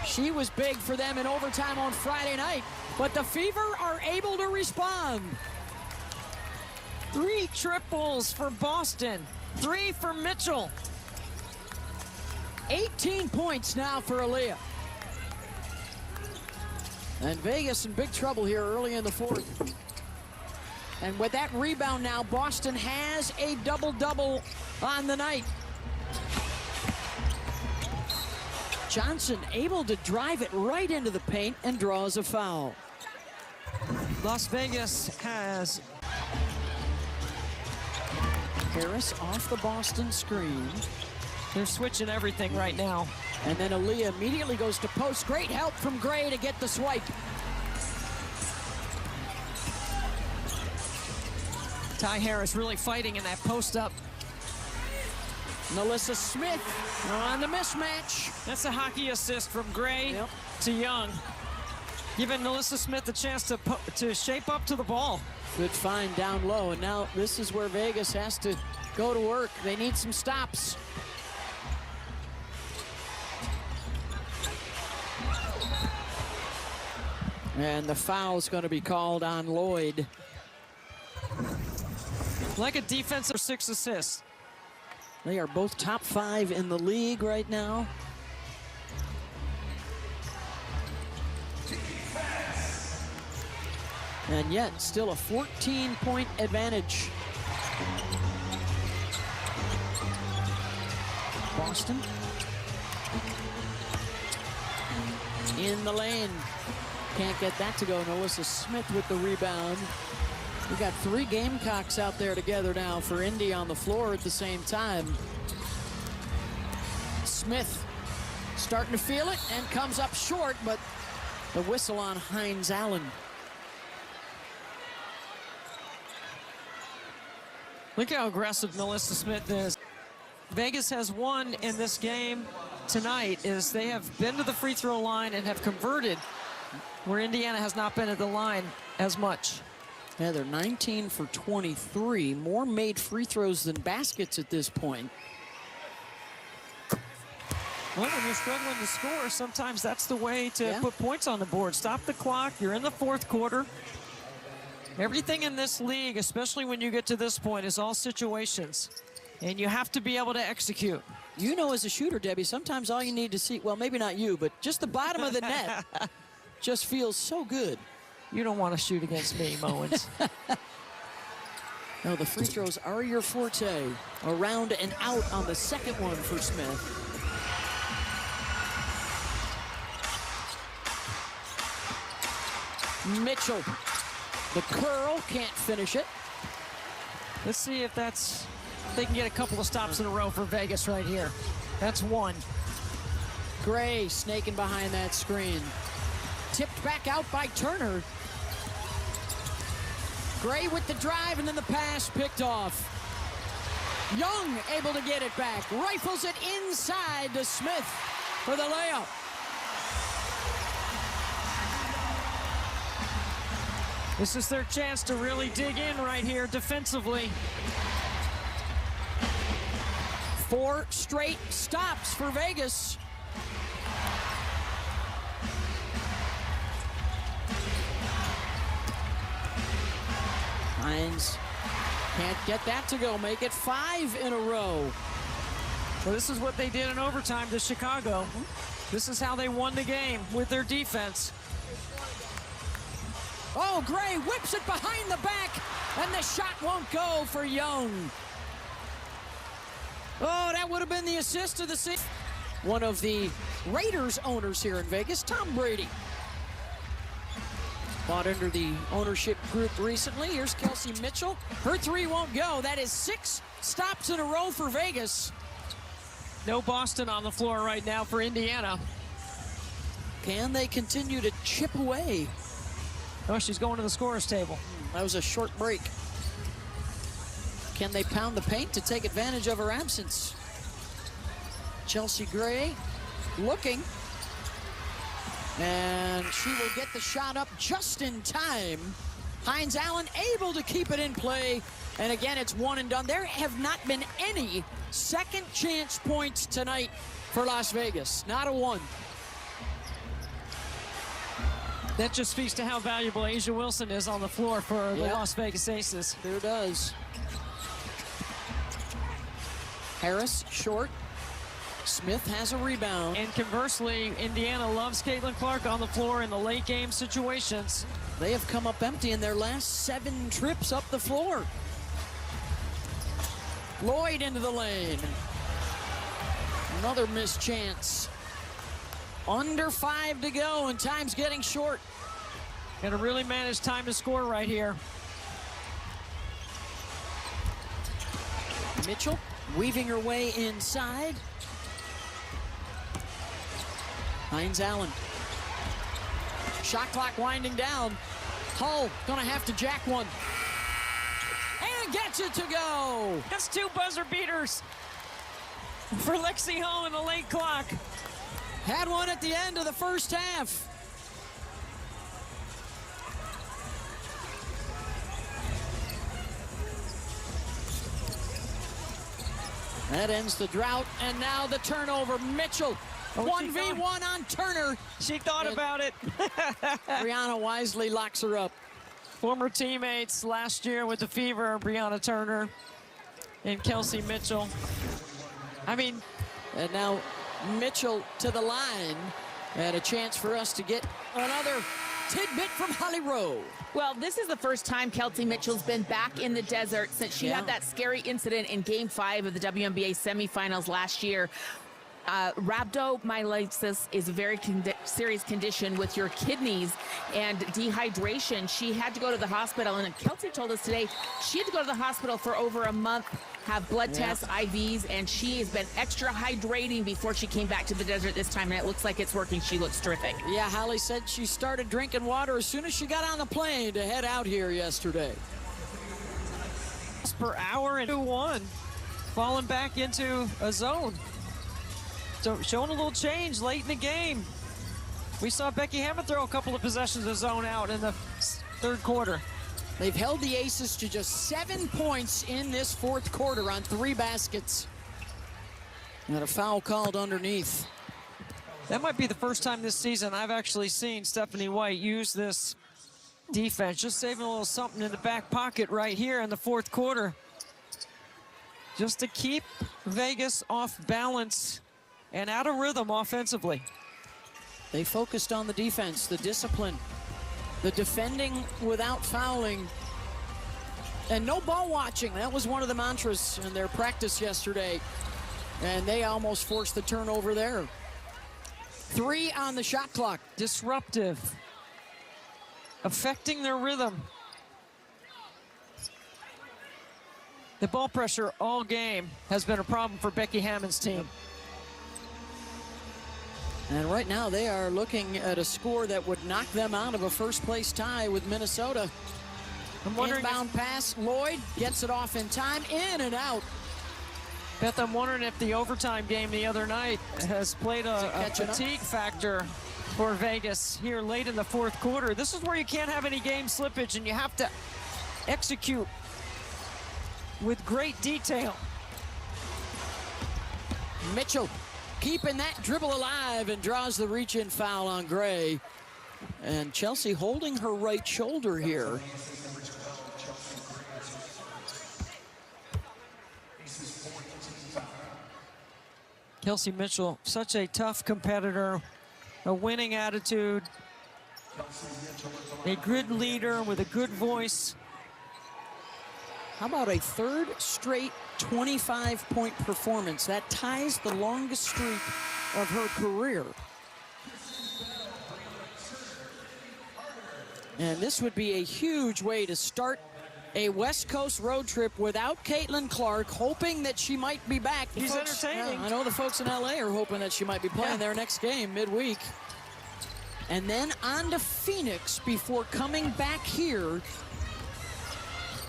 She was big for them in overtime on Friday night. But the Fever are able to respond. 3 triples for Boston, 3 for Mitchell. 18 points now for Aaliyah. And Vegas in big trouble here early in the fourth. And with that rebound now, Boston has a double-double on the night. Johnson able to drive it right into the paint and draws a foul. Las Vegas has Harris off the Boston screen. They're switching everything right now. And then Aaliyah immediately goes to post. Great help from Gray to get the swipe. Ty Harris really fighting in that post-up. Melissa Smith on the mismatch. That's a hockey assist from Gray to Young, giving Melissa Smith a chance to shape up to the ball. Good find down low, and now this is where Vegas has to go to work. They need some stops. And the foul is going to be called on Lloyd. Like a defensive 6 assists. They are both top 5 in the league right now. And yet, still a 14-point advantage. Boston In the lane. Can't get that to go. Melissa Smith with the rebound. We got 3 Gamecocks out there together now for Indy on the floor at the same time. Smith starting to feel it and comes up short, but the whistle on Hines Allen. Look how aggressive Melissa Smith is. Vegas has won in this game tonight is they have been to the free throw line and have converted where Indiana has not been at the line as much. Yeah, they're 19 for 23. More made free throws than baskets at this point. Well, when you're struggling to score, sometimes that's the way to Yeah. put points on the board. Stop the clock. You're in the 4th quarter. Everything in this league, especially when you get to this point, is all situations. And you have to be able to execute. You know, as a shooter, Debbie, sometimes all you need to see, well, maybe not you, but just the bottom of the net just feels so good. You don't want to shoot against me, Mowens. No, the free throws are your forte. Around and out on the second one for Smith. Mitchell. The curl, can't finish it. Let's see if they can get a couple of stops in a row for Vegas right here. That's 1. Gray snaking behind that screen. Tipped back out by Turner. Gray with the drive and then the pass picked off. Young able to get it back. Rifles it inside to Smith for the layup. This is their chance to really dig in right here defensively. 4 straight stops for Vegas. Hines can't get that to go. Make it 5 in a row. Well, this is what they did in overtime to Chicago. This is how they won the game, with their defense. Oh, Gray whips it behind the back, and the shot won't go for Young. Oh, that would have been the assist of the season. One of the Raiders owners here in Vegas, Tom Brady. Bought under the ownership group recently. Here's Kelsey Mitchell. Her 3 won't go. That is 6 stops in a row for Vegas. No Boston on the floor right now for Indiana. Can they continue to chip away? Oh, she's going to the scorer's table. That was a short break. Can they pound the paint to take advantage of her absence? Chelsea Gray looking. And she will get the shot up just in time. Hines Allen able to keep it in play. And again, it's 1 and done. There have not been any second chance points tonight for Las Vegas. Not a 1. That just speaks to how valuable Asia Wilson is on the floor for the Las Vegas Aces. There does. Harris short. Smith has a rebound. And conversely, Indiana loves Caitlin Clark on the floor in the late game situations. They have come up empty in their last 7 trips up the floor. Lloyd into the lane. Another missed chance. Under 5 to go, and time's getting short. Got to really manage time to score right here. Mitchell weaving her way inside. Hines Allen. Shot clock winding down. Hull gonna have to jack one. And gets it to go. That's 2 buzzer beaters for Lexi Hull in the late clock. Had one at the end of the first half. That ends the drought, and now the turnover. Mitchell, 1v1 on Turner. She thought about it. Brianna wisely locks her up. Former teammates last year with the Fever, Brianna Turner and Kelsey Mitchell. I mean, and now Mitchell to the line, and a chance for us to get another tidbit from Holly Rowe. Well, this is the first time Kelsey Mitchell's been back in the desert since she had that scary incident in Game 5 of the WNBA semifinals last year. Rhabdomyolysis is a very serious condition with your kidneys and dehydration. She had to go to the hospital, and Kelsey told us today she had to go to the hospital for over a month, have blood tests, IVs, and she has been extra hydrating before she came back to the desert this time, and it looks like it's working. She looks terrific. Yeah, Holly said she started drinking water as soon as she got on the plane to head out here yesterday. Per hour and 2-1, falling back into a zone. So showing a little change late in the game. We saw Becky Hammond throw a couple of possessions of zone out in the third quarter. They've held the Aces to just 7 points in this fourth quarter on 3 baskets. And a foul called underneath. That might be the first time this season I've actually seen Stephanie White use this defense, just saving a little something in the back pocket right here in the fourth quarter, just to keep Vegas off balance and out of rhythm offensively. They focused on the defense, the discipline, the defending without fouling, and no ball watching. That was one of the mantras in their practice yesterday, and they almost forced the turnover there. 3 on the shot clock. Disruptive, affecting their rhythm. The ball pressure all game has been a problem for Becky Hammond's team. And right now they are looking at a score that would knock them out of a first-place tie with Minnesota. I'm wondering Inbound pass, Lloyd gets it off in time, in and out. Beth, I'm wondering if the overtime game the other night has played a fatigue factor for Vegas here late in the fourth quarter. This is where you can't have any game slippage, and you have to execute with great detail. Mitchell keeping that dribble alive and draws the reach-in foul on Gray. And Chelsea holding her right shoulder here. Kelsey Mitchell, such a tough competitor, a winning attitude, a good leader with a good voice. How about a third straight 25-point performance? That ties the longest streak of her career. And this would be a huge way to start a West Coast road trip without Caitlin Clark, hoping that she might be back. He's entertaining. I know the folks in LA are hoping that she might be playing their next game midweek. And then on to Phoenix before coming back here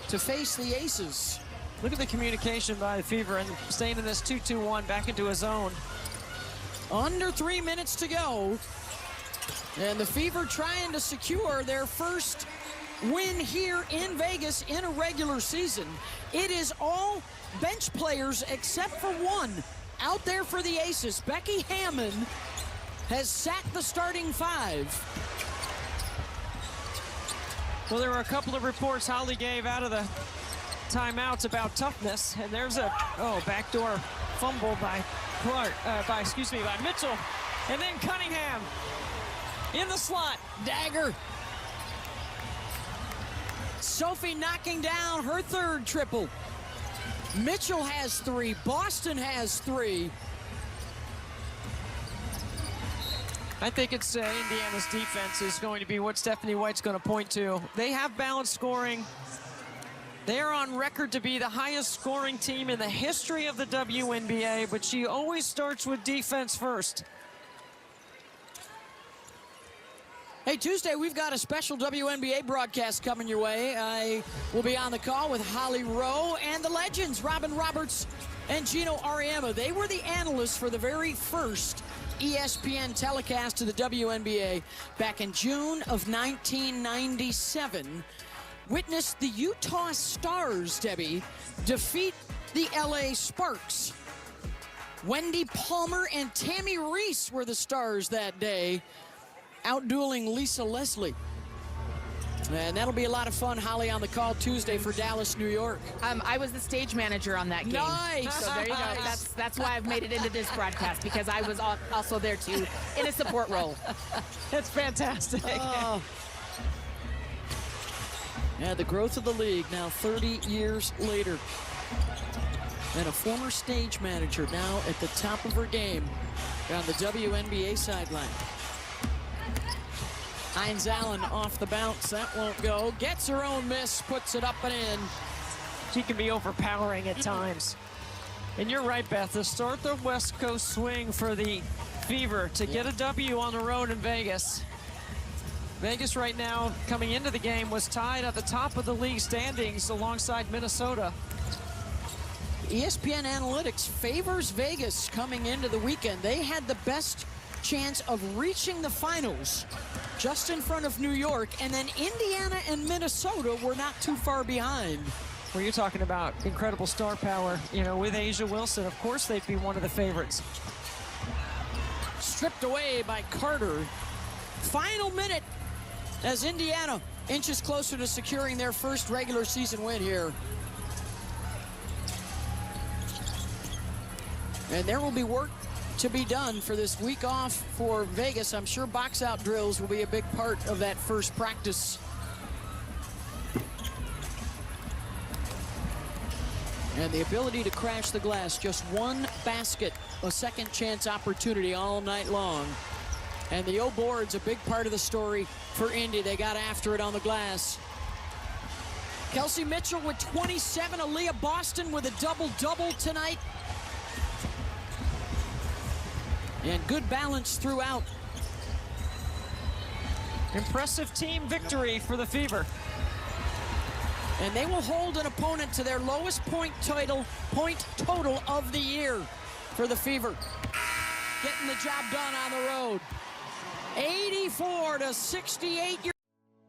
to face the Aces. Look at the communication by the Fever and staying in this 2-2-1 back into a zone. Under 3 minutes to go. And the Fever trying to secure their first win here in Vegas in a regular season. It is all bench players except for one out there for the Aces. Becky Hammond has sat the starting 5. Well, there were a couple of reports Holly gave out of the timeouts about toughness, and there's a backdoor fumble by Clark, by Mitchell, and then Cunningham in the slot. Dagger. Sophie knocking down her third triple. Mitchell has 3. Boston has 3. I think it's Indiana's defense is going to be what Stephanie White's going to point to. They have balanced scoring. They are on record to be the highest scoring team in the history of the WNBA, but she always starts with defense first. Hey, Tuesday, we've got a special WNBA broadcast coming your way. I will be on the call with Holly Rowe and the legends, Robin Roberts and Gino Auriemma. They were the analysts for the very first ESPN telecast to the WNBA back in June of 1997. Witnessed the Utah Stars, Debbie, defeat the LA Sparks. Wendy Palmer and Tammy Reese were the stars that day, outdueling Lisa Leslie. And that'll be a lot of fun. Holly on the call Tuesday for Dallas, New York. I was the stage manager on that game. Nice. So there you go. That's why I've made it into this broadcast, because I was also there too in a support role. That's fantastic. Oh. Yeah, the growth of the league now 30 years later. and a former stage manager now at the top of her game on the WNBA sideline. Hines Allen off the bounce. That won't go. Gets her own miss, puts it up and in. She can be overpowering at times. And you're right, Beth. To start the West Coast swing for the Fever to get a W on the road in Vegas. Vegas right now, coming into the game, was tied at the top of the league standings alongside Minnesota. ESPN Analytics favors Vegas coming into the weekend. They had the best chance of reaching the finals just in front of New York, and then Indiana and Minnesota were not too far behind. Well, you're talking about incredible star power, you know, with Asia Wilson. Of course they'd be one of the favorites. Stripped away by Carter. Final minute as Indiana inches closer to securing their first regular season win here. And there will be work to be done for this week off for Vegas. I'm sure box out drills will be a big part of that first practice. And the ability to crash the glass, just one basket, a second chance opportunity all night long. And the O board's a big part of the story for Indy. They got after it on the glass. Kelsey Mitchell with 27, Aaliyah Boston with a double-double tonight. And good balance throughout. Impressive team victory for the Fever. And they will hold an opponent to their lowest point total of the year for the Fever. Getting the job done on the road. 84-68.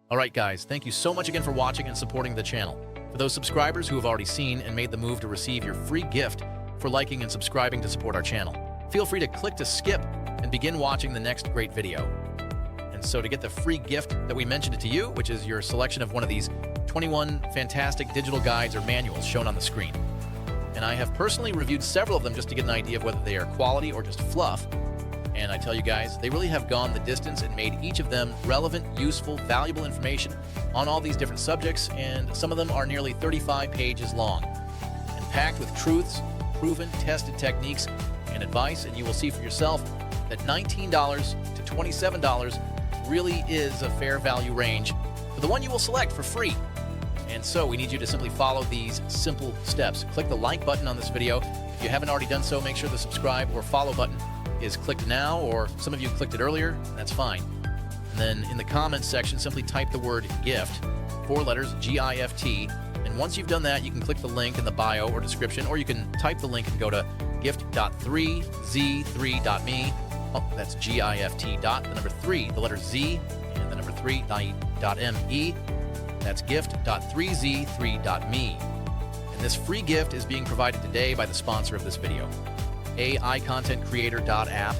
All right, guys, thank you so much again for watching and supporting the channel. For those subscribers who have already seen and made the move to receive your free gift for liking and subscribing to support our channel, feel free to click to skip and begin watching the next great video. And so to get the free gift that we mentioned it to you, which is your selection of one of these 21 fantastic digital guides or manuals shown on the screen. And I have personally reviewed several of them just to get an idea of whether they are quality or just fluff. And I tell you guys, they really have gone the distance and made each of them relevant, useful, valuable information on all these different subjects, and some of them are nearly 35 pages long and packed with truths, proven, tested techniques, and advice. And you will see for yourself that $19 to $27 really is a fair value range for the one you will select for free. And so we need you to simply follow these simple steps. Click the like button on this video. If you haven't already done so, make sure the subscribe or follow button is clicked now, or some of you clicked it earlier, that's fine. And then in the comments section, simply type the word GIFT, 4 letters, G-I-F-T. And once you've done that, you can click the link in the bio or description, or you can type the link and go to gift.3z3.me. Oh, that's G-I-F-T dot, the number 3, the letter Z, and the number 3.me. That's gift.3z3.me. And this free gift is being provided today by the sponsor of this video, AIContentCreator.app.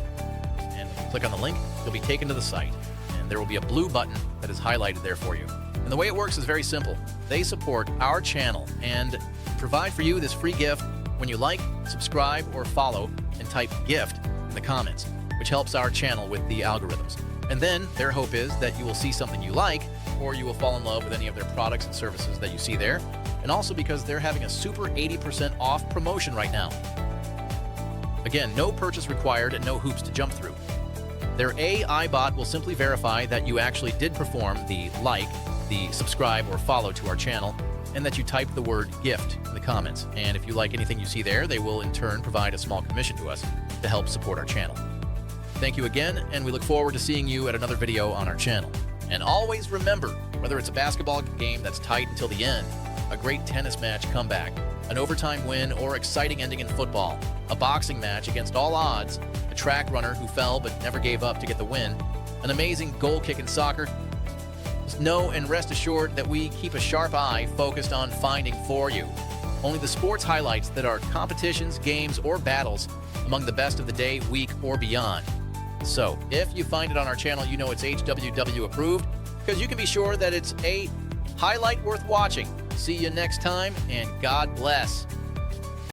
And if you click on the link, you'll be taken to the site. And there will be a blue button that is highlighted there for you. And the way it works is very simple. They support our channel and provide for you this free gift when you like, subscribe, or follow and type GIFT in the comments, which helps our channel with the algorithms. And then their hope is that you will see something you like, or you will fall in love with any of their products and services that you see there. And also because they're having a super 80% off promotion right now. Again, no purchase required and no hoops to jump through. Their AI bot will simply verify that you actually did perform the like, the subscribe, or follow to our channel, and that you typed the word GIFT in the comments. And if you like anything you see there, they will in turn provide a small commission to us to help support our channel. Thank you again, and we look forward to seeing you at another video on our channel. And always remember, whether it's a basketball game that's tight until the end, a great tennis match comeback, an overtime win, or exciting ending in football, a boxing match against all odds, a track runner who fell but never gave up to get the win, an amazing goal kick in soccer, just know and rest assured that we keep a sharp eye focused on finding for you only the sports highlights that are competitions, games, or battles among the best of the day, week, or beyond. So, if you find it on our channel, you know it's HWW approved, because you can be sure that it's a highlight worth watching. See you next time, and God bless.